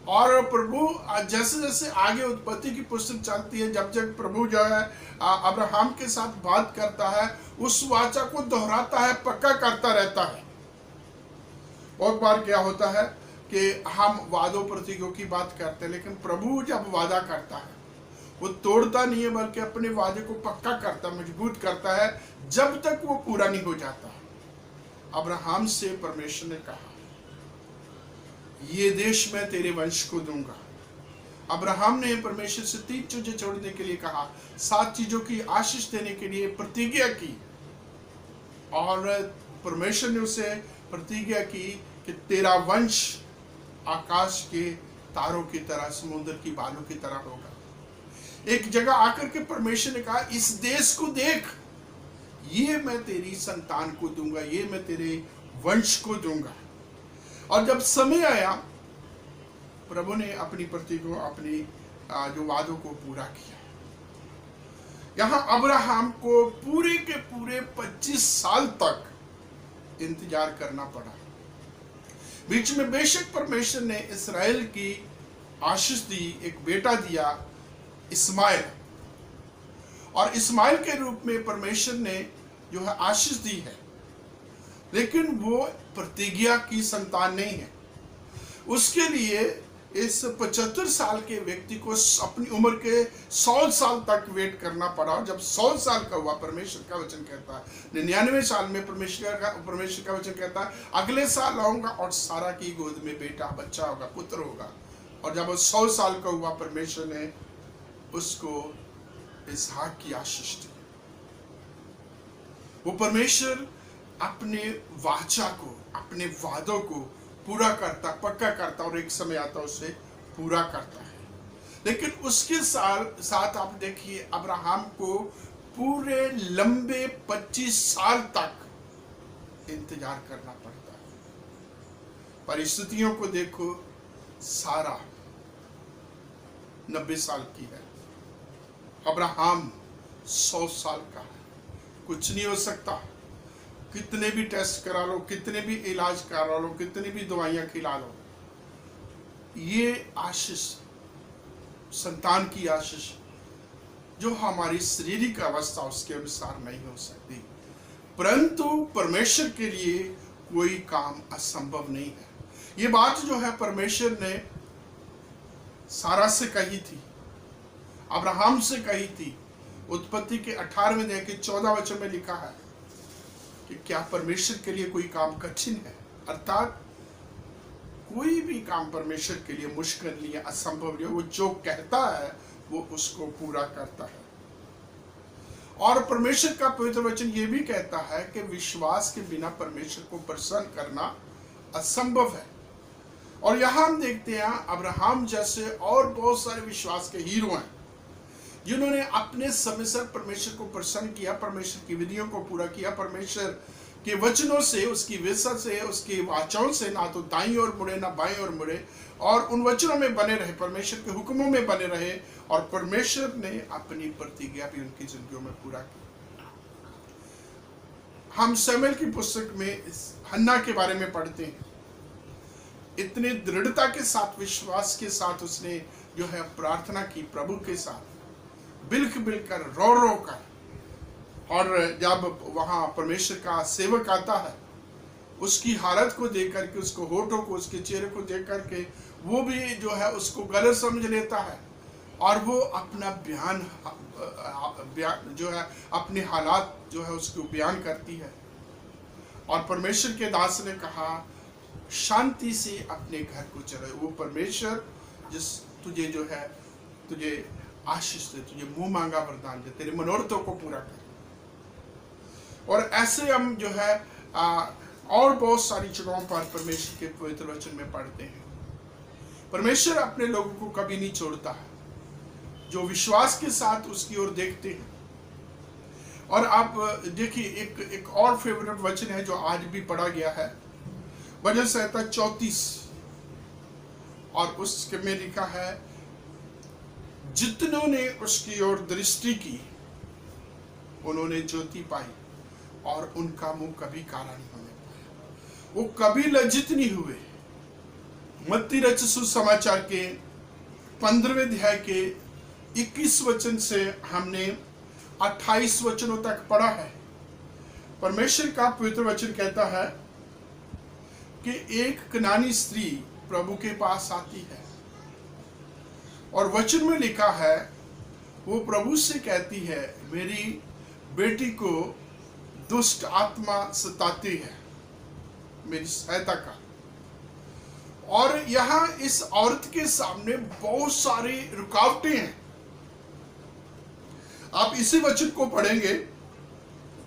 और प्रभु जैसे जैसे आगे उत्पत्ति की पुस्तक चलती है, जब जब प्रभु जो है अब्राहम के साथ बात करता है, उस वाचा को दोहराता है, पक्का करता रहता है। बहुत बार क्या होता है कि हम वादों प्रतिज्ञों की बात करते हैं, लेकिन प्रभु जब वादा करता है वो तोड़ता नहीं है, बल्कि अपने वादे को पक्का करता, मजबूत करता है जब तक वो पूरा नहीं हो जाता। अब्राहम से परमेश्वर ने कहा, ये देश मैं तेरे वंश को दूंगा। अब्राहम ने परमेश्वर से 3 चीजें छोड़ने के लिए कहा, 7 चीजों की आशीष देने के लिए प्रतिज्ञा की, और परमेश्वर ने उसे प्रतिज्ञा की कि तेरा वंश आकाश के तारों की तरह, समुद्र की बालू की तरह होगा। एक जगह आकर के परमेश्वर ने कहा, इस देश को देख, ये मैं तेरी संतान को दूंगा, ये मैं तेरे वंश को दूंगा। और जब समय आया, प्रभु ने अपनी प्रतिज्ञा, अपनी जो वादों को पूरा किया। यहां अब्राहम को पूरे के पूरे 25 साल तक इंतजार करना पड़ा। बीच में बेशक परमेश्वर ने इस्राएल की आशीष दी, एक बेटा दिया इस्माइल, और इस्माइल के रूप में परमेश्वर ने जो है आशीष दी है, लेकिन वो प्रतिज्ञा की संतान नहीं है। उसके लिए इस 75 साल के व्यक्ति को अपनी उम्र के 100 साल तक वेट करना पड़ा। जब 100 साल का हुआ, परमेश्वर का वचन कहता है 99 साल में परमेश्वर का वचन कहता है अगले साल आऊंगा और सारा की गोद में बेटा, बच्चा होगा, पुत्र होगा। और जब वो 100 साल का हुआ, परमेश्वर ने उसको इसहाक की आशीष दी। वो परमेश्वर अपने वाचा को, अपने वादों को पूरा करता, पक्का करता, और एक समय आता उसे पूरा करता है। लेकिन उसके साथ आप देखिए, अब्राहम को पूरे लंबे 25 साल तक इंतजार करना पड़ता है। परिस्थितियों को देखो, सारा 90 साल की है, अब्राहम 100 साल का है। कुछ नहीं हो सकता, कितने भी टेस्ट करा लो, कितने भी इलाज करा लो, कितनी भी दवाइयां खिला लो, ये आशीष, संतान की आशीष जो हमारी शारीरिक अवस्था उसके अनुसार नहीं हो सकती, परंतु परमेश्वर के लिए कोई काम असंभव नहीं है। ये बात जो है परमेश्वर ने सारा से कही थी, अब्राहम से कही थी। उत्पत्ति के 18वें अध्याय के 14 वचन में लिखा है कि क्या परमेश्वर के लिए कोई काम कठिन है, अर्थात कोई भी काम परमेश्वर के लिए मुश्किल नहीं है, असंभव नहीं है। वो जो कहता है वो उसको पूरा करता है। और परमेश्वर का पवित्र वचन ये भी कहता है कि विश्वास के बिना परमेश्वर को प्रसन्न करना असंभव है। और यहां हम देखते हैं अब्राहम जैसे और बहुत सारे विश्वास के हीरो हैं जिन्होंने अपने समय से परमेश्वर को प्रसन्न किया, परमेश्वर की विधियों को पूरा किया, परमेश्वर के वचनों से, उसकी विशा से, उसकी वाचाओं से ना तो दाईं ओर मुड़े ना बाईं ओर मुड़े, और उन वचनों में बने रहे, परमेश्वर के हुक्मों में बने रहे, और परमेश्वर ने अपनी प्रतिज्ञा भी उनकी जिंदगियों में पूरा की। हम शमूएल की पुस्तक में हन्ना के बारे में पढ़ते हैं। इतनी दृढ़ता के साथ, विश्वास के साथ उसने जो है प्रार्थना की प्रभु के साथ, बिल्क कर, रो कर। और जब वहां परमेश्वर का सेवक आता है, उसकी हालत को देख करके, उसको होठों को, उसके चेहरे को देख करके, वो भी जो है उसको गलत समझ लेता है, और वो अपना बयान जो है, अपने हालात जो है उसको बयान करती है। और परमेश्वर के दास ने कहा, शांति से अपने घर को चले। वो परमेश्वर जिस तुझे जो है, तुझे आशीष दे, तुझे मुंह मांगा वरदान दे, तेरे मनोरथों को पूरा कर। और ऐसे हम जो है और बहुत सारी जगहों पर परमेश्वर के पवित्र वचन में पढ़ते हैं। परमेश्वर अपने लोगों को कभी नहीं छोड़ता है, जो विश्वास के साथ उसकी ओर देखते हैं। और आप देखिए, एक और फेवरेट वचन है जो आज भी पढ़ा गया है, भजन संहिता 34, और उसके में लिखा है, जितनों ने उसकी ओर दृष्टि की उन्होंने ज्योति पाई, और उनका मुंह कभी काला नहीं होने पाया। वो कभी लज्जित नहीं हुए। मत्ती रचित सुसमाचार के 15वें अध्याय के 21 वचन से हमने 28 वचनों तक पढ़ा है। परमेश्वर का पवित्र वचन कहता है कि एक कनानी स्त्री प्रभु के पास आती है और वचन में लिखा है वो प्रभु से कहती है मेरी बेटी को दुष्ट आत्मा सताती है, मेरी सहायता कर। और यहां इस औरत के सामने बहुत सारी रुकावटें हैं। आप इसी वचन को पढ़ेंगे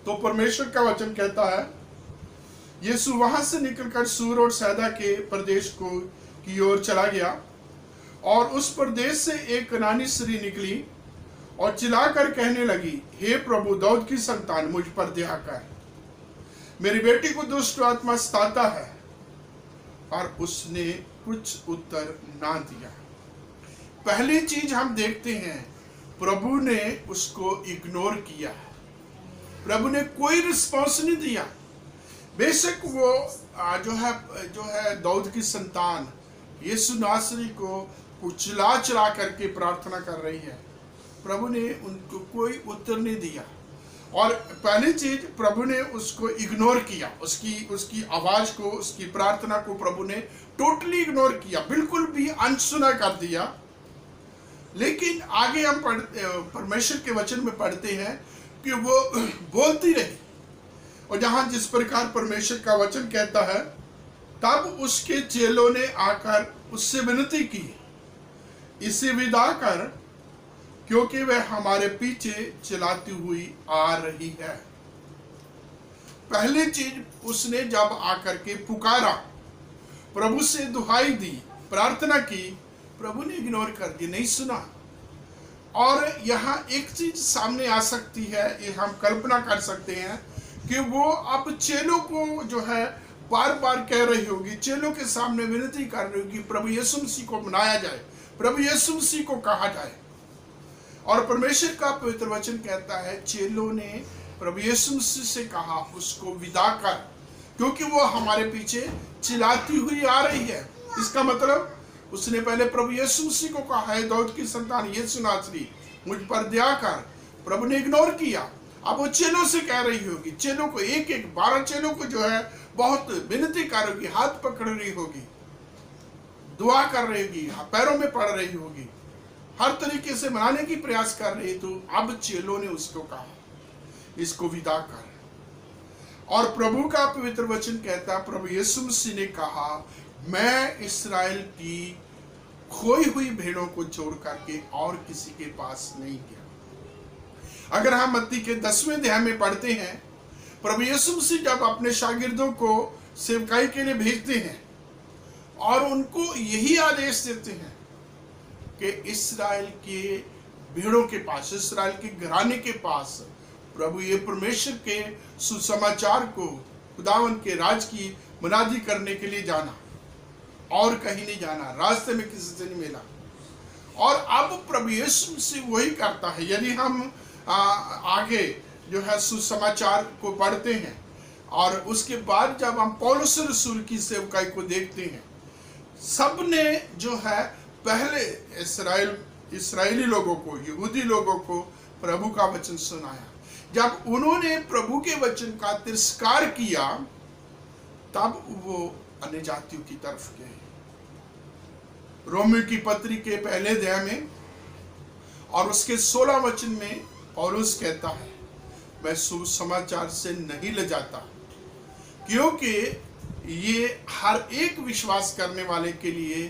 तो परमेश्वर का वचन कहता है यीशु वहां से निकलकर सूर और सैदा के प्रदेश की ओर चला गया और उस प्रदेश से एक कनानी स्त्री निकली और चिल्लाकर कहने लगी, हे प्रभु, दाऊद की संतान, मुझ पर दया कर, मेरी बेटी को दुष्ट आत्मा सताता है। और उसने कुछ उत्तर ना दिया। पहली चीज हम देखते हैं, प्रभु ने उसको इग्नोर किया। प्रभु ने कोई रिस्पॉन्स नहीं दिया। बेशक वो जो है दाऊद की संतान यीशु नासरी को कुचला चला करके प्रार्थना कर रही है, प्रभु ने उनको कोई उत्तर नहीं दिया। और पहली चीज, प्रभु ने उसको इग्नोर किया, उसकी आवाज को, उसकी प्रार्थना को प्रभु ने टोटली इग्नोर किया, बिल्कुल भी अनसुना कर दिया। लेकिन आगे हम परमेश्वर के वचन में पढ़ते हैं कि वो बोलती रही, और जहां जिस प्रकार परमेश्वर का वचन कहता है, तब उसके चेलों ने आकर उससे विनती की, इसे विदा कर, क्योंकि वह हमारे पीछे चलाती हुई आ रही है। पहली चीज, उसने जब आकर के पुकारा, प्रभु से दुहाई दी, प्रार्थना की, प्रभु ने इग्नोर कर दी, नहीं सुना। और यहाँ एक चीज सामने आ सकती है, ये हम कल्पना कर सकते हैं कि वो अब चेलों को जो है बार बार कह रही होगी, चेलों के सामने विनती कर रही होगी, प्रभु यीशु मसीह को मनाया जाए, प्रभु यीशु मसीह को कहा जाए। और परमेश्वर का पवित्र वचन कहता है, चेलों ने प्रभु यीशु मसीह से कहा, उसको विदा कर, क्योंकि वो हमारे पीछे चिल्लाती हुई आ रही है। इसका मतलब उसने पहले प्रभु यीशु मसीह को कहा है, दाऊद की संतान यीशु नासरी, मुझ पर दया कर, प्रभु ने इग्नोर किया। अब वो चेलों से कह रही होगी, चेलों को एक 12 चेलों को जो है बहुत विनती कर रही होगी, हाथ पकड़ रही होगी, दुआ कर रही होगी, पैरों में पड़ रही होगी, हर तरीके से मनाने की प्रयास कर रही। तो अब चेलों ने उसको कहा, इसको विदा कर। और प्रभु का पवित्र वचन कहता, प्रभु यीशु मसीह ने कहा, मैं इस्राएल की खोई हुई भेड़ों को छोड़ करके और किसी के पास नहीं गया। अगर हम मत्ती के 10वें अध्याय में पढ़ते हैं, प्रभु यीशु मसीह जब अपने शागिर्दों को सेवकाई के लिए भेजते हैं और उनको यही आदेश देते हैं कि इस्राएल के भेड़ों के पास, इस्राएल के घराने के पास प्रभु ये परमेश्वर के सुसमाचार को, खुदावन के राज की मुनादी करने के लिए जाना, और कहीं नहीं जाना, रास्ते में किसी से नहीं मिला। और अब प्रभु यीशु मसीह वही करता है। यदि हम आगे जो है सुसमाचार को पढ़ते हैं और उसके बाद जब हम पौलुस रसूल की सेवकाई को देखते हैं, सब ने जो है पहले इस्राएली लोगों को, यहूदी लोगों को प्रभु का वचन सुनाया। जब उन्होंने प्रभु के वचन का तिरस्कार किया, तब वो अन्य जातियों की तरफ गए। रोमियो की पत्री के पहले अध्याय में और उसके 16 वचन में पौलुस कहता है, मैं सुसमाचार से नहीं लजाता, क्योंकि ये हर एक विश्वास करने वाले के लिए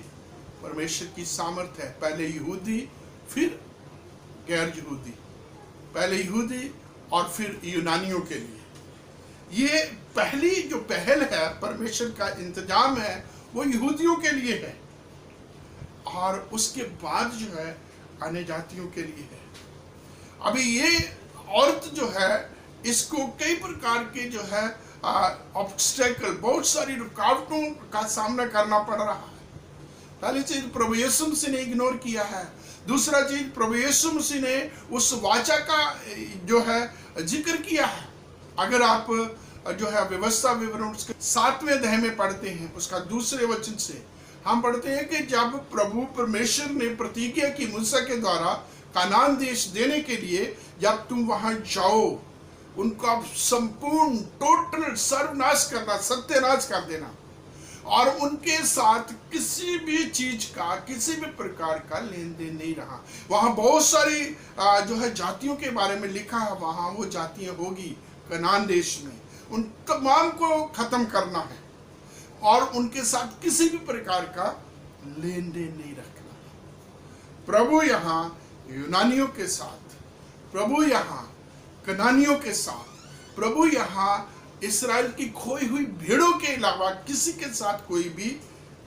परमेश्वर की सामर्थ है। पहले यहूदी फिर गैर यहूदी, पहले यहूदी और फिर यूनानियों के लिए। ये पहली जो पहल है, परमेश्वर का इंतजाम है, वो यहूदियों के लिए है, और उसके बाद जो है अन्य जातियों के लिए है। अभी ये औरत जो है, इसको कई प्रकार के जो है ऑब्स्टेकल, बहुत सारी रुकावटों का सामना करना पड़ रहा है। पहली चीज, प्रभु यीशु मसीह ने इग्नोर किया है। दूसरा चीज, प्रभु यीशु मसीह ने उस वाचा का जो है जिक्र किया है। अगर आप जो है व्यवस्था विवरण उसके 7वें अध्याय में पढ़ते हैं, उसका दूसरे वचन से हम पढ़ते हैं कि जब प्रभु परमेश्वर ने प्रतिज्ञा की मूसा के द्वारा कानान देश देने के लिए, जब तुम वहां जाओ, उनका संपूर्ण टोटल सर्वनाश करना, सत्यानाश कर देना, और उनके साथ किसी भी चीज का, किसी भी प्रकार का लेन देन नहीं रहा। वहां बहुत सारी जो है जातियों के बारे में लिखा है, वहां वो जातियां होगी कनान देश में, उन तमाम को खत्म करना है और उनके साथ किसी भी प्रकार का लेन देन नहीं रखना। प्रभु यहाँ यूनानियों के साथ, प्रभु यहाँ कनानियों के साथ, प्रभु यहाँ इस्राएल की खोई हुई भेड़ों के अलावा किसी के साथ कोई भी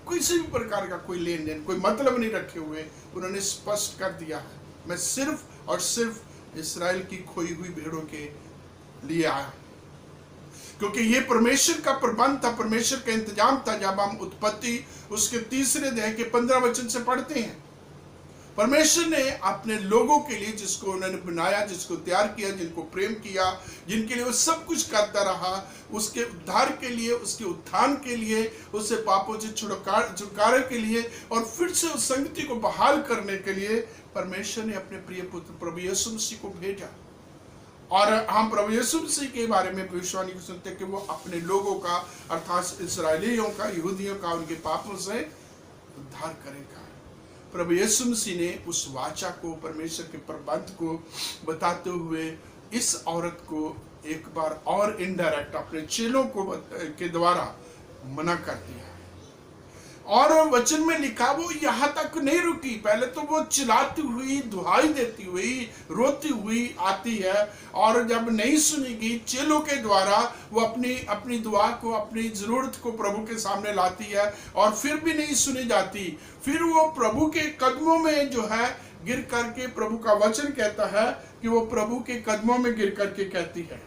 किसी भी प्रकार का कोई लेन देन, कोई मतलब नहीं रखे हुए उन्होंने स्पष्ट कर दिया है। मैं सिर्फ और सिर्फ इस्राएल की खोई हुई भेड़ों के लिए आया, क्योंकि ये परमेश्वर का प्रबंध था, परमेश्वर का इंतजाम था। जब हम उत्पत्ति उसके 3 अध्याय के 15 वचन से पढ़ते हैं, परमेश्वर ने अपने लोगों के लिए, जिसको उन्होंने बनाया, जिसको तैयार किया, जिनको प्रेम किया, जिनके लिए वो सब कुछ करता रहा, उसके उद्धार के लिए, उसके उत्थान के लिए, उससे पापों से छुटकारे के लिए और फिर से उस संगति को बहाल करने के लिए परमेश्वर ने अपने प्रिय पुत्र प्रभु यीशु मसीह को भेजा। और हम प्रभु यीशु मसीह के बारे में भविष्यवाणी को सुनते हैं कि वो अपने लोगों का, अर्थात इस्राएलियों का, यहूदियों का, उनके पापों से उद्धार करेगा। प्रभु यीशु मसीह ने उस वाचा को, परमेश्वर के प्रबंध को बताते हुए इस औरत को एक बार और इनडायरेक्ट अपने चेलों को के द्वारा मना कर दिया। और वचन में लिखा वो यहाँ तक नहीं रुकी, पहले तो वो चिल्लाती हुई, दुहाई देती हुई, रोती हुई आती है और जब नहीं सुनेगी चेलों के द्वारा वो अपनी दुआ को, अपनी जरूरत को प्रभु के सामने लाती है और फिर भी नहीं सुनी जाती। फिर वो प्रभु के कदमों में जो है गिर करके, प्रभु का वचन कहता है कि वो प्रभु के कदमों में गिर करके कहती है।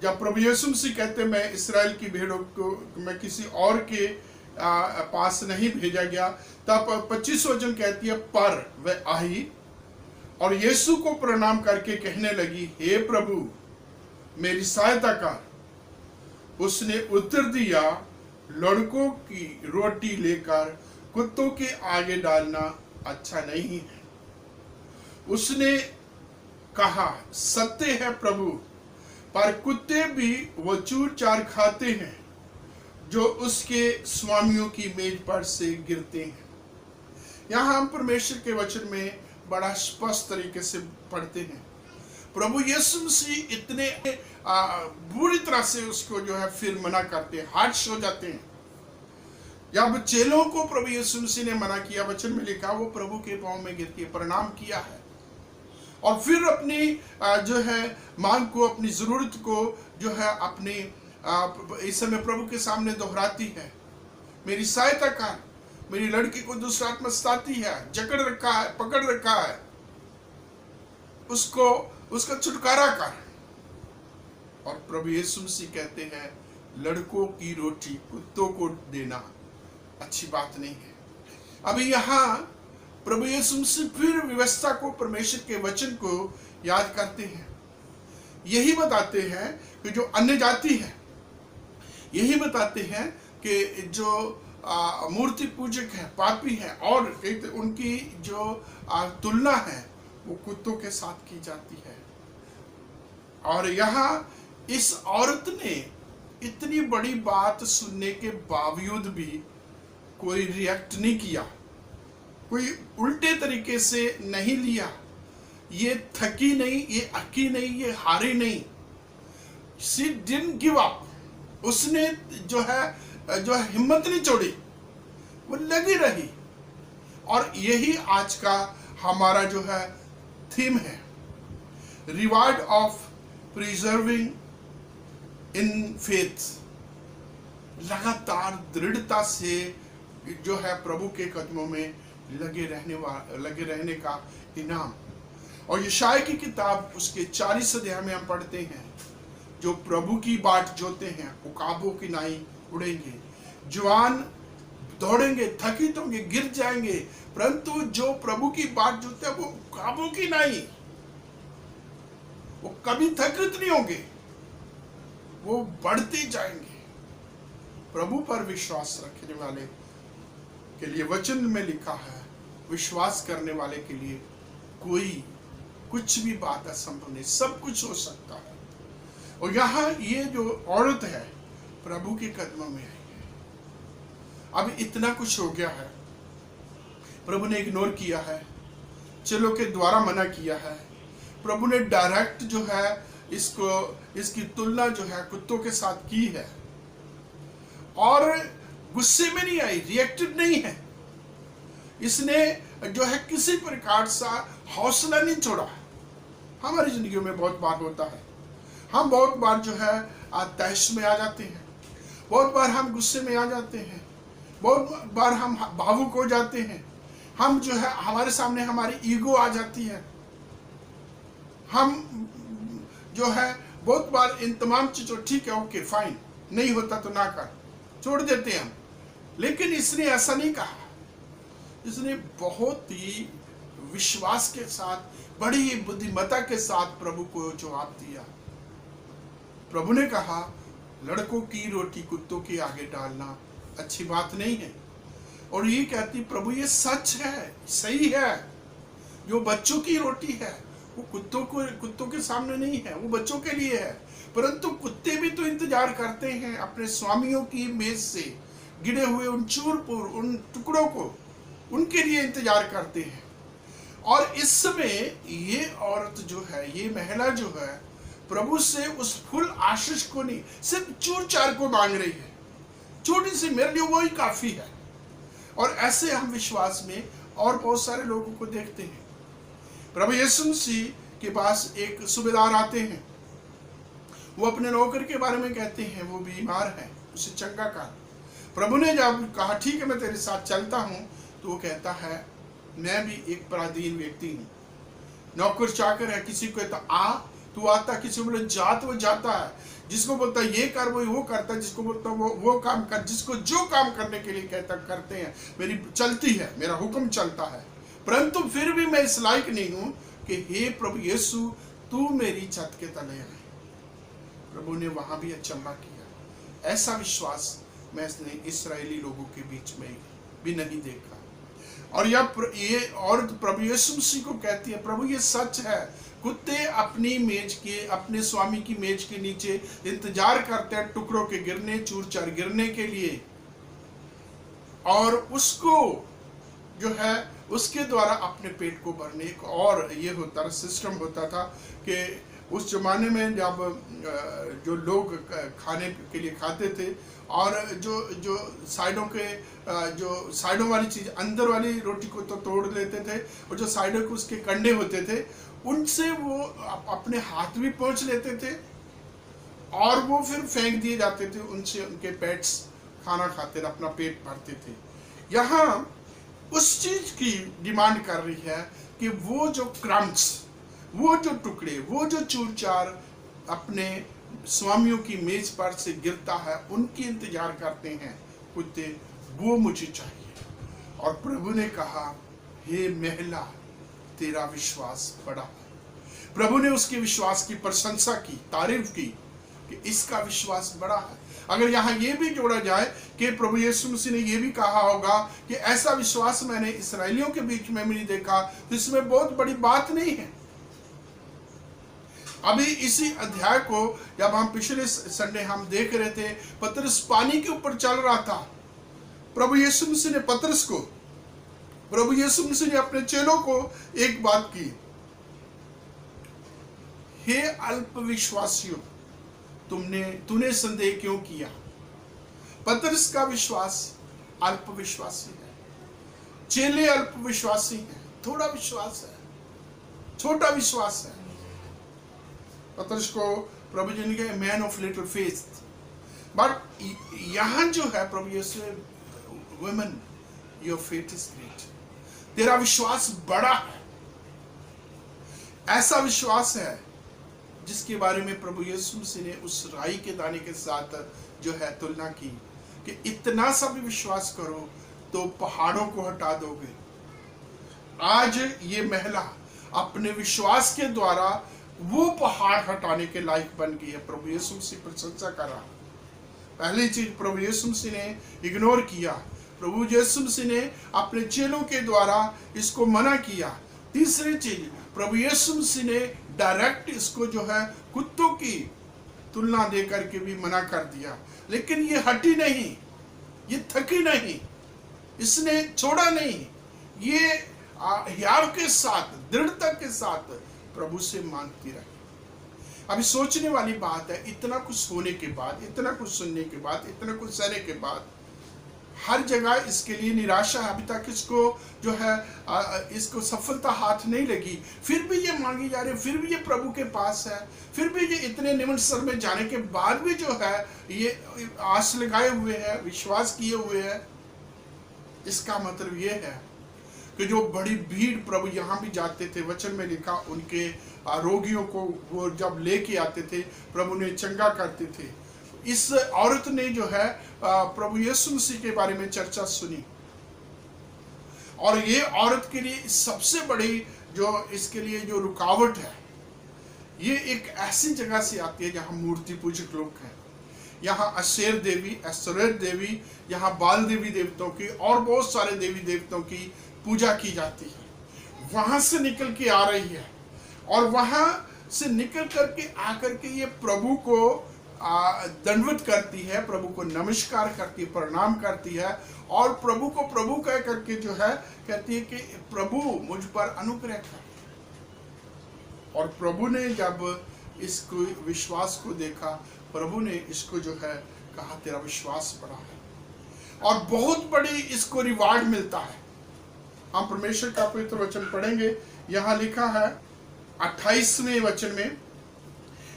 जब प्रभु यीशु मसीह कहते मैं इस्राएल की भेड़ों को मैं किसी और के पास नहीं भेजा गया, तब 25 वचन कहती है पर वह आई और यीशु को प्रणाम करके कहने लगी, हे प्रभु मेरी सहायता कर। उसने उत्तर दिया, लड़कों की रोटी लेकर कुत्तों के आगे डालना अच्छा नहीं है। उसने कहा, सत्य है प्रभु, पर कुत्ते भी वो चूर चार खाते हैं जो उसके स्वामियों की मेज पर से गिरते हैं। यहाँ हम परमेश्वर के वचन में बड़ा स्पष्ट तरीके से पढ़ते हैं, प्रभु यीशु मसीह इतने बुरी तरह से उसको जो है फिर मना करते हैं, हार्श हो जाते हैं। जब चेलों को प्रभु यीशु मसीह ने मना किया, वचन में लिखा वो प्रभु के पांव में गिर के प्रणाम किया है और फिर अपनी जो है मांग को, अपनी जरूरत को जो है अपनी इस समय प्रभु के सामने दोहराती है, मेरी सहायता कर, मेरी लड़की को दूसरा आत्मा सताती है, जकड़ रखा है, पकड़ रखा है, उसका छुटकारा कर। और प्रभु यीशु मसीह कहते हैं लड़कों की रोटी कुत्तों को देना अच्छी बात नहीं है। अभी यहाँ प्रभु यीशु मसीह फिर व्यवस्था को, परमेश्वर के वचन को याद करते हैं, यही बताते हैं कि जो अन्य जाति है, यही बताते हैं कि जो मूर्ति पूजक है, पापी है, और उनकी जो तुलना है वो कुत्तों के साथ की जाती है। और यहाँ इस औरत ने इतनी बड़ी बात सुनने के बावजूद भी कोई रिएक्ट नहीं किया, कोई उल्टे तरीके से नहीं लिया, ये थकी नहीं, ये अकी नहीं, ये हारी नहीं। She didn't give up। उसने जो है हिम्मत नहीं छोड़ी, वो लगी रही। और यही आज का हमारा जो है थीम है, reward of preserving in faith. लगातार दृढ़ता से जो है प्रभु के कदमों में लगे रहने का इनाम। और यशायाह की किताब उसके 40 अध्याय में हम पढ़ते हैं, जो प्रभु की बाट जोते हैं उकाबों की नाई उड़ेंगे, जवान दौड़ेंगे, थकित होंगे, गिर जाएंगे, परंतु जो प्रभु की बाट जोते हैं वो उकाबों की नाई, वो कभी थकित नहीं होंगे, वो बढ़ते जाएंगे। प्रभु पर विश्वास रखने वाले के लिए वचन में लिखा है, विश्वास करने वाले के लिए कोई कुछ भी बात असंभव नहीं, सब कुछ हो सकता है। और यहाँ ये जो औरत है प्रभु के कदमों में आई है। अब इतना कुछ हो गया है, प्रभु ने इग्नोर किया है, चेलों के द्वारा मना किया है। प्रभु ने डायरेक्ट जो है इसकी तुलना जो है कुत्तों के साथ की है, और गुस्से में नहीं आई, रिएक्टेड नहीं है। इसने जो है किसी प्रकार सा हौसला नहीं छोड़ा। हमारी जिंदगी में बहुत बार होता है, हम बहुत बार जो है तहस में आ जाते हैं, बहुत बार हम गुस्से में आ जाते हैं, बहुत बार हम भावुक हो जाते हैं, हम जो है हमारे सामने हमारी ईगो आ जाती है, हम जो है बहुत बार इन तमाम चीजों, ठीक है ओके फाइन, नहीं होता तो ना कर, छोड़ देते हैं हम। लेकिन इसने ऐसा नहीं कहा, इसने बहुत ही विश्वास के साथ, बड़ी ही बुद्धिमत्ता के साथ प्रभु को जवाब दिया। प्रभु ने कहा लड़कों की रोटी कुत्तों के आगे डालना अच्छी बात नहीं है। और ये कहती प्रभु ये सच है, सही है, जो बच्चों की रोटी है वो कुत्तों के सामने नहीं है, वो बच्चों के लिए है। परंतु कुत्ते भी तो इंतजार करते हैं अपने स्वामियों की मेज से गिरे हुए उन चूरपुर, उन टुकड़ों को, उनके लिए इंतजार करते हैं। और इस समय ये औरत जो है, ये महिला जो है, प्रभु से उस फुल आशीष को नहीं, सिर्फ चूर चार को मांग रही है, छोटी सी, मेरे लिए वही काफी है। और ऐसे हम विश्वास में और बहुत सारे लोगों को देखते हैं। प्रभु यीशु मसीह के पास एक सूबेदार आते हैं, वो अपने नौकर के बारे में कहते हैं वो बीमार है, उसे चंगा कर। प्रभु ने जब कहा ठीक है मैं तेरे साथ चलता हूं, तो वो कहता है मैं भी एक पराधीन व्यक्ति हूं, नौकर चाकर है, किसी को कहता आ तू आता, किसी को बोले जा तो वो जाता है, जिसको बोलता ये कर वो करता है, जिसको बोलता वो काम कर, जिसको जो काम करने के लिए कहता करते हैं। मेरी चलती है, मेरा हुक्म चलता है, परंतु फिर भी मैं इस लायक नहीं हूं कि हे प्रभु यीशु तू मेरी छत के तले आए। प्रभु ने वहां भी अचंभा किया। ऐसा विश्वास मैंने इस्राएली लोगों के बीच में भी नहीं देखा। और ये औरत प्रभु यीशु मसीह को कहती है प्रभु ये सच है, कुत्ते अपनी मेज के, अपने स्वामी की मेज के नीचे इंतजार करते हैं टुकड़ों के गिरने, चूर चार गिरने के लिए, और उसको जो है उसके द्वारा अपने पेट को भरने। और ये होता सिस्टम होता था कि उस जमाने में जब जो लोग खाने के लिए खाते थे, और जो साइडों के जो साइडों वाली चीज, अंदर वाली रोटी को तो तोड़ लेते थे, और जो साइडों के उसके कंडे होते थे उनसे वो अपने हाथ भी पोंछ लेते थे, और वो फिर फेंक दिए जाते थे, उनसे उनके पेट्स खाना खाते थे, अपना पेट भरते थे। यहाँ उस चीज की डिमांड कर रही है कि वो जो क्रम्स, वो जो टुकड़े, वो जो चूर चार अपने स्वामियों की मेज पर से गिरता है, उनकी इंतजार करते हैं कुत्ते, वो मुझे चाहिए। और प्रभु ने कहा हे महिला तेरा विश्वास बड़ा है। प्रभु ने उसके विश्वास की प्रशंसा की, तारीफ की कि इसका विश्वास बड़ा है। अगर यहाँ ये भी जोड़ा जाए कि प्रभु यीशु मसीह ने ये भी कहा होगा कि ऐसा विश्वास मैंने इसराइलियों के बीच में नहीं देखा, तो इसमें बहुत बड़ी बात नहीं है। अभी इसी अध्याय को जब हम पिछले संडे हम देख रहे थे, पतरस पानी के ऊपर चल रहा था। प्रभु यीशु मसीह ने पतरस को, प्रभु यीशु मसीह ने अपने चेलों को एक बात की, हे अल्पविश्वासियों तूने संदेह क्यों किया। पतरस का विश्वास अल्पविश्वासी है, चेले अल्पविश्वासी हैं, थोड़ा विश्वास है, छोटा विश्वास है। पतरस को प्रभु जी ने कहा man of little faith, but यहां जो है प्रभु Yeshu, woman your faith is great, तेरा विश्वास बड़ा है। ऐसा विश्वास है जिसके बारे में प्रभु यीशु मसीह ने उस राई के दाने के साथ जो है तुलना की कि इतना सा भी विश्वास करो तो पहाड़ों को हटा दोगे। आज ये महिला अपने विश्वास के द्वारा वो पहाड़ हटाने के लायक बन गई है। प्रभु यीशु मसीह प्रशंसा कर रहा। पहली चीज प्रभु यीशु मसीह ने इग्नोर किया, प्रभु यीशु मसीह ने अपने चेलों के द्वारा इसको मना किया। तीसरी चीज प्रभु यीशु मसीह ने डायरेक्ट इसको जो है कुत्तों की तुलना दे करके भी मना कर दिया, लेकिन ये हटी नहीं। ये थकी नहीं, इसने छोड़ा नहीं, ये हियाव के साथ, दृढ़ता के साथ प्रभु से मांगती रही। अभी सोचने वाली बात है, इतना कुछ होने के बाद, इतना कुछ सुनने के बाद, इतना कुछ सहने के बाद, हर जगह इसके लिए निराशा है। अभी तक इसको जो है इसको सफलता हाथ नहीं लगी, फिर भी ये मांगी जा रही है, फिर भी ये प्रभु के पास है, फिर भी ये इतने निम्न स्तर में जाने के बाद भी जो है ये आस लगाए हुए है, विश्वास किए हुए है। इसका मतलब ये है कि जो बड़ी भीड़ प्रभु यहाँ भी जाते थे, वचन में लिखा उनके रोगियों को वो जब लेके आते थे, प्रभु ने चंगा करते थे। इस औरत ने जो है प्रभु यीशु मसीह के बारे में चर्चा सुनी, और ये औरत के लिए सबसे बड़ी जो इसके लिए जो रुकावट है, ये एक ऐसी जगह से आती है जहाँ मूर्ति पूजक लोग हैं। यहाँ अशेर देवी, एस्तोरेत देवी, यहाँ बाल देवी देवताओं की और बहुत सारे देवी देवताओं की पूजा की जाती है। वहां से निकल के आ रही है, और वहां से निकल करके आकर के ये प्रभु को दंडवत करती है, प्रभु को नमस्कार करती है, प्रणाम करती है, और प्रभु को प्रभु कह करके जो है कहती है कि प्रभु मुझ पर अनुग्रह कर। और प्रभु ने जब इसको विश्वास को देखा, प्रभु ने इसको जो है कहा तेरा विश्वास बड़ा है, और बहुत बड़ी इसको रिवार्ड मिलता है। हम परमेश्वर का पवित्र वचन पढ़ेंगे। यहाँ लिखा है 28वें वचन में,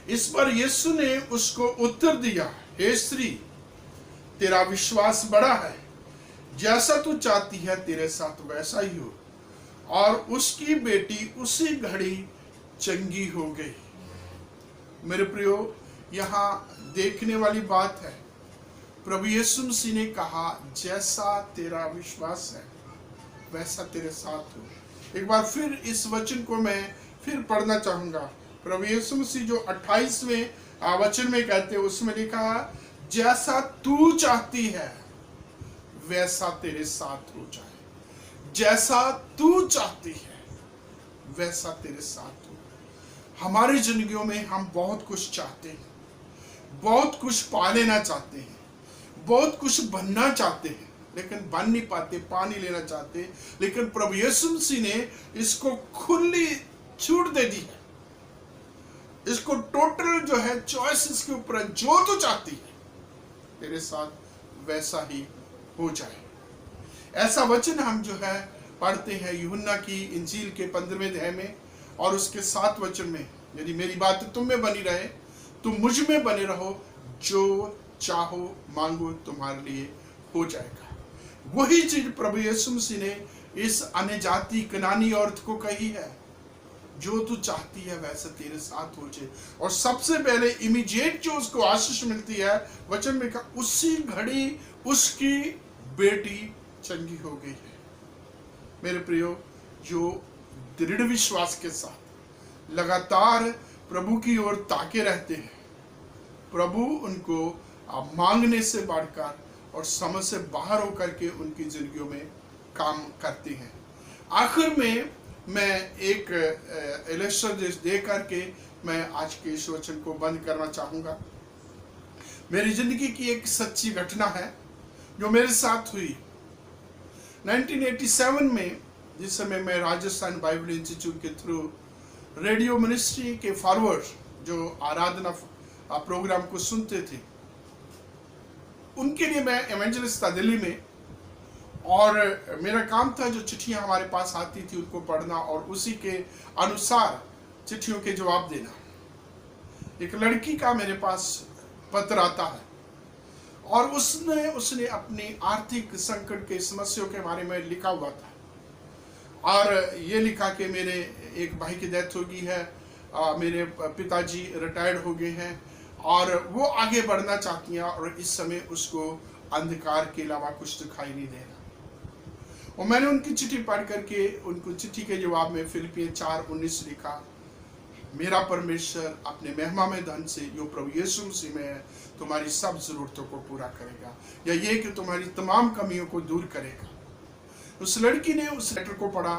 इस पर यीशु ने उसको उत्तर दिया, हे स्त्री, तेरा विश्वास बड़ा है, जैसा तू चाहती है तेरे साथ वैसा ही हो। और उसकी बेटी उसी घड़ी चंगी हो गई। मेरे प्रियो, यहाँ देखने वाली बात है, प्रभु यीशु मसीह ने कहा जैसा तेरा विश्वास है वैसा तेरे साथ हो। एक बार फिर इस वचन को मैं फिर पढ़ना चाहूंगा। प्रभु यीशु मसीह जो 28वें वचन में कहते हैं, उसमें लिखा है जैसा तू चाहती है वैसा तेरे साथ हो जाए। जैसा तू चाहती है वैसा तेरे साथ हो। हमारी जिंदगियों में हम बहुत कुछ चाहते हैं, बहुत कुछ पा लेना चाहते हैं, बहुत कुछ बनना चाहते हैं, लेकिन बन नहीं पाते, पा नहीं लेना चाहते। लेकिन प्रभु यीशु मसीह ने इसको खुली छूट दे दी है, इसको टोटल जो है चॉइस इसके ऊपर है। जो तू चाहती है तेरे साथ वैसा ही हो जाए। ऐसा वचन हम जो है पढ़ते हैं यूहन्ना की इंजील के 15वें अध्याय में और उसके 7 वचन में, यदि मेरी बात तुम में बनी रहे, तुम मुझ में बने रहो, जो चाहो मांगो तुम्हारे लिए हो जाएगा। वही चीज प्रभु यीशु मसीह ने इस अन्य जाति कनानी औरत को कही है, जो तू चाहती है वैसा तेरे साथ हो जाए। और सबसे पहले इमीडिएट जो उसको आशीष मिलती है, वचन में कहा उसी घड़ी उसकी बेटी चंगी हो गई है। मेरे प्रियो, जो दृढ़ विश्वास के साथ लगातार प्रभु की ओर ताके रहते हैं, प्रभु उनको मांगने से बढ़कर और समझ से बाहर होकर के उनकी जिंदगियों में काम करते हैं। आखिर में मैं एक इलस्ट्रेशन दे करके मैं आज के इस वचन को बंद करना चाहूँगा। मेरी जिंदगी की एक सच्ची घटना है जो मेरे साथ हुई 1987 में, जिस समय मैं राजस्थान बाइबल इंस्टीट्यूट के थ्रू रेडियो मिनिस्ट्री के फॉरवर्ड जो आराधना प्रोग्राम को सुनते थे, उनके लिए मैं एवेंजलिस्ट था दिल्ली में, और मेरा काम था जो चिट्ठियां हमारे पास आती थी उनको पढ़ना और उसी के अनुसार चिट्ठियों के जवाब देना। एक लड़की का मेरे पास पत्र आता है और उसने अपनी आर्थिक संकट के समस्याओं के बारे में लिखा हुआ था, और ये लिखा कि मेरे एक भाई की डेथ हो गई है, मेरे पिताजी रिटायर्ड हो गए हैं और वो आगे बढ़ना चाहती हैं, और इस समय उसको अंधकार के अलावा कुछ दिखाई नहीं दे रहा। और मैंने उनकी चिट्ठी पढ़ करके उनको चिट्ठी के जवाब में फिलिपियन 4:19 लिखा, मेरा परमेश्वर अपने महिमामय धन से जो प्रभु यीशु मसीह में है तुम्हारी सब जरूरतों को पूरा करेगा, या ये कि तुम्हारी तमाम कमियों को दूर करेगा। उस लड़की ने उस लेटर को पढ़ा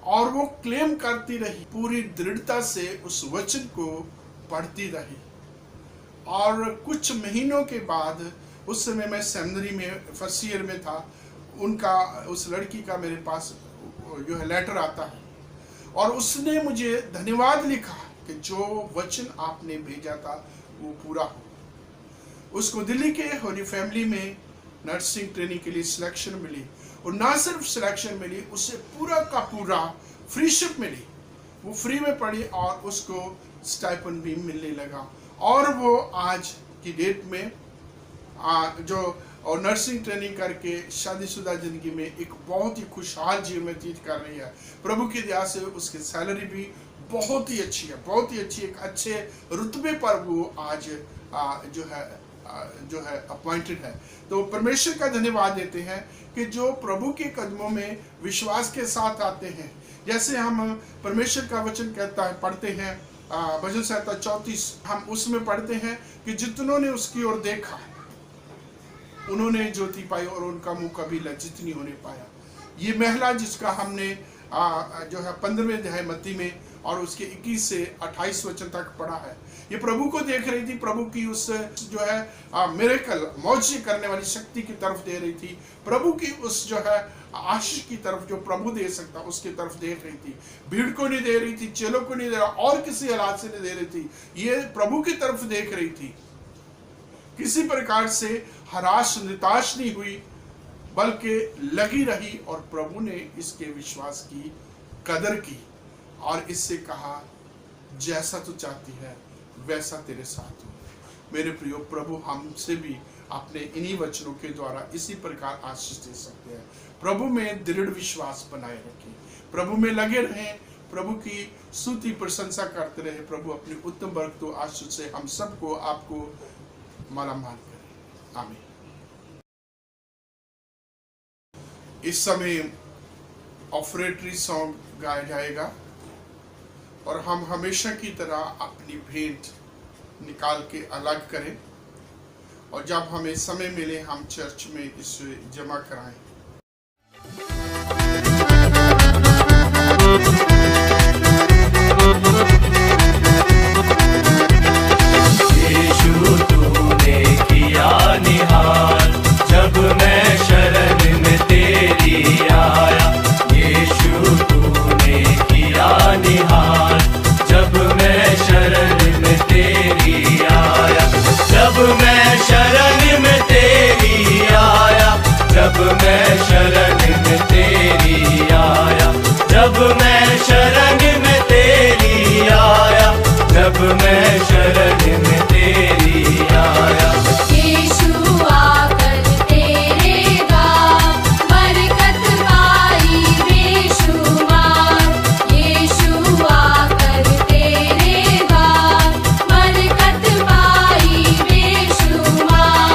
और वो क्लेम करती रही, पूरी दृढ़ता से उस वचन को पढ़ती रही, और कुछ महीनों के बाद उस समय मैं सेमिनरी में फर्स्ट ईयर में था, उनका उस लड़की का मेरे पास जो है लेटर आता है और उसने मुझे धन्यवाद लिखा कि जो वचन आपने भेजा था वो पूरा हो। उसको दिल्ली के होली फैमिली में नर्सिंग ट्रेनिंग के लिए सिलेक्शन मिली और ना सिर्फ सिलेक्शन मिली, उसे पूरा का पूरा फ्रीशिप मिली। वो फ्री में पढ़ी और उसको स्टाइपेंड भी मिलने लगा और वो आज की डेट में जो और नर्सिंग ट्रेनिंग करके शादीशुदा जिंदगी में एक बहुत ही खुशहाल जीवन व्यतीत कर रही है। प्रभु की दया से उसकी सैलरी भी बहुत ही अच्छी है, बहुत ही अच्छी, एक अच्छे रुतबे पर वो आज जो है अपॉइंटेड है। तो परमेश्वर का धन्यवाद देते हैं कि जो प्रभु के कदमों में विश्वास के साथ आते हैं। जैसे हम परमेश्वर का वचन कहता है, पढ़ते हैं भजन संहिता 34, हम उसमें पढ़ते हैं कि जितनों ने उसकी ओर देखा उन्होंने ज्योति पाई और उनका मुंह कभी लज्जित नहीं होने पाया। ये महिला जिसका हमने जो है 15वें अध्याय मत्ती में और उसके 21 से 28 वचन तक पढ़ा है, ये प्रभु को देख रही थी, प्रभु की उस जो है मिरेकल मौजज़े करने वाली शक्ति की तरफ दे रही थी, प्रभु की उस जो है आशीष की तरफ जो प्रभु दे सकता उसकी तरफ देख रही थी। भीड़ को नहीं दे रही थी, चेलों को नहीं दे रहा और किसी हालात से नहीं दे रही थी, ये प्रभु की तरफ देख रही थी। किसी प्रकार से हराश निताश नहीं हुई बल्कि लगी रही और प्रभु ने इसके विश्वास की कदर की और इससे कहा जैसा तू चाहती है वैसा तेरे साथ हो। मेरे प्रियो, प्रभु हमसे भी अपने इन्हीं वचनों के द्वारा इसी प्रकार आशीष दे सकते हैं। प्रभु में दृढ़ विश्वास बनाए रखें, प्रभु में लगे रहें, प्रभु की स्तुति प्रशंसा करते रहे। प्रभु अपनी उत्तम बरकतों आशीष से हम सबको आपको मालामाल करे। आमीन। इस समय ऑफरेटरी सॉन्ग गाया जाएगा और हम हमेशा की तरह अपनी भेंट निकाल के अलग करें और जब हमें समय मिले हम चर्च में इसे जमा कराएं। यीशु तूने किया निहाल जब मैं शरण में तेरी आया। यीशु तूने किया निहाल जब मैं शरण में तेरी आया। जब मैं शरण में तेरी आया, जब मैं शरण में तेरी आया, जब मैं शरण में तेरी आया, जब मैं शरण में तेरी आया। यीशु आकर तेरे द्वार बरकत पाई बेशुमार। यीशु आकर तेरे द्वार बरकत पाई बेशुमार।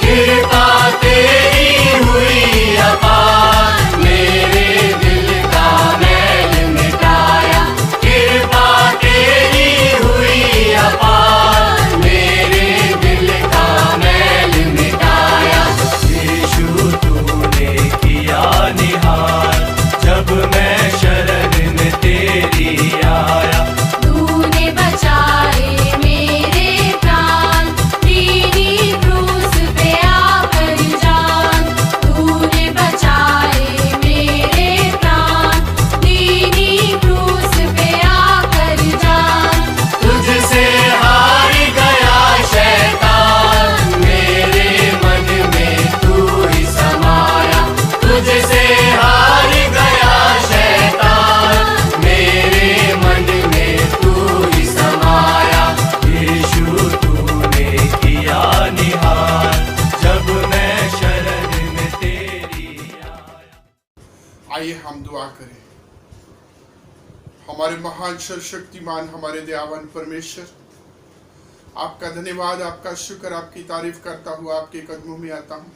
कृपा तेरी हुई अपार, मेरे दिल का मैल मिटाया। कृपा तेरी हुई अपार, मेरे दिल का मैल मिटाया। यीशु तूने किया निहाल जब मैं शरण में तेरी आया। तूने बचाए मेरे प्राण तेरी क्रूस पे आकर जान। तूने बचाए मेरे प्राण तेरी क्रूस पे आकर जान। तुझसे हार गया शैतान, मेरे मन में तू ही समाया। तुझसे हार गया शैतान, मेरे मन में तू ही समाया। यीशु तूने किया निहाल जब मैं शरण में तेरी आया। आइए हम दुआ करें। हमारे महान सर्वशक्तिमान हमारे दयावान परमेश्वर, आपका धन्यवाद, आपका शुक्र, आपकी तारीफ करता हुआ आपके कदमों में आता हूँ।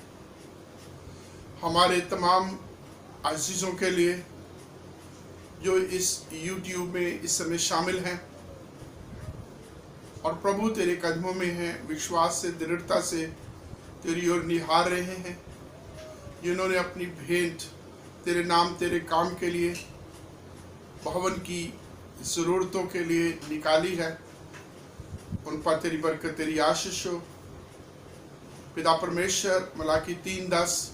हमारे तमाम अजीजों के लिए जो इस YouTube में इस समय शामिल हैं और प्रभु तेरे कदमों में हैं, विश्वास से दृढ़ता से तेरी ओर निहार रहे हैं, जिन्होंने अपनी भेंट तेरे नाम तेरे काम के लिए भवन की ज़रूरतों के लिए निकाली है, उन पर तेरी बरकत तेरी आशीष हो। पिता परमेश्वर मलाकी 3:10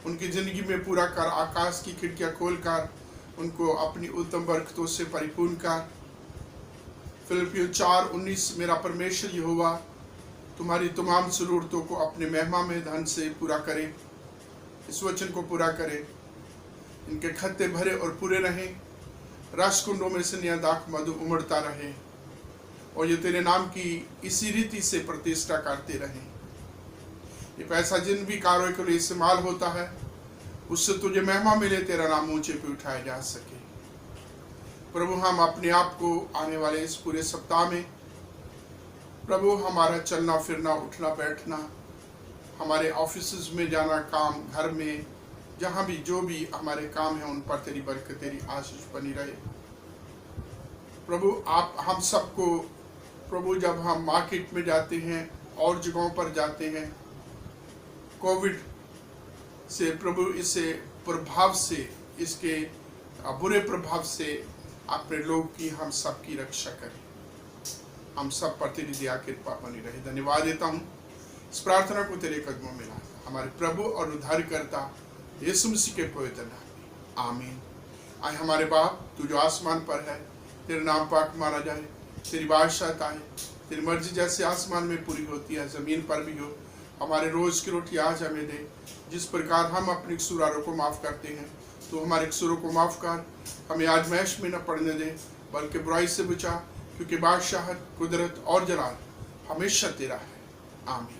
उनकी जिंदगी में पूरा कर, आकाश की खिड़कियां खोलकर उनको अपनी उत्तम बरकतों से परिपूर्ण कर। फिलिपियों 4:19 मेरा परमेश्वर यहोवा तुम्हारी तमाम जरूरतों को अपने महिमा में धन से पूरा करे। इस वचन को पूरा करे, इनके खत्ते भरे और पूरे रहें, राजकुंडों में से नया दाख मधु उमड़ता रहे और ये तेरे नाम की इसी रीति से प्रतिष्ठा करते रहें। ये पैसा जिन भी कार्यों के लिए इस्तेमाल होता है उससे तुझे महिमा मिले, तेरा नाम ऊंचे पे उठाया जा सके। प्रभु हम अपने आप को आने वाले इस पूरे सप्ताह में प्रभु हमारा चलना फिरना उठना बैठना, हमारे ऑफिस में जाना, काम, घर में, जहाँ भी जो भी हमारे काम है उन पर तेरी बरकत, तेरी आशीष बनी रहे। प्रभु आप हम सबको प्रभु जब हम मार्केट में जाते हैं और जगहों पर जाते हैं, कोविड से प्रभु इससे प्रभाव से, इसके बुरे प्रभाव से अपने लोग की हम सब की रक्षा करें। हम सब पर तेरी दया कृपा बनी रहे। धन्यवाद देता हूँ इस प्रार्थना को तेरे कदमों में ला, हमारे प्रभु और उद्धारकर्ता यीशु मसीह के पवित्र नाम में आमीन। आए हमारे बाप तू जो आसमान पर है, तेरा नाम पाक माना जाए, तेरी बादशाहत आए, तेरी मर्जी जैसे आसमान में पूरी होती है जमीन पर भी हो। हमारे रोज की रोटी आज हमें दे, जिस प्रकार हम अपने कसूरों को माफ करते हैं तो हमारे कसूरों को माफ कर, हमें आजमाइश में न पड़ने दे बल्कि बुराई से बचा, क्योंकि बादशाहत, कुदरत और जलाल हमेशा तेरा है। आमीन।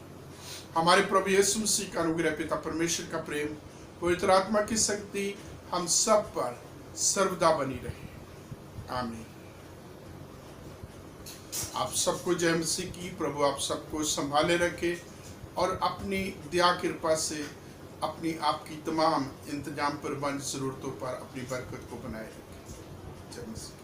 हमारे प्रभु यीशु मसीह का अनुग्रह, पिता परमेश्वर का प्रेम, पवित्र आत्मा की शक्ति हम सब पर सर्वदा बनी रहे। आमीन। आप सबको जय मसीह की। प्रभु आप सबको संभाले रखे और अपनी दया कृपा से अपनी आपकी तमाम इंतजाम पर बंद जरूरतों पर अपनी बरकत को बनाए रखे। जय मसीह।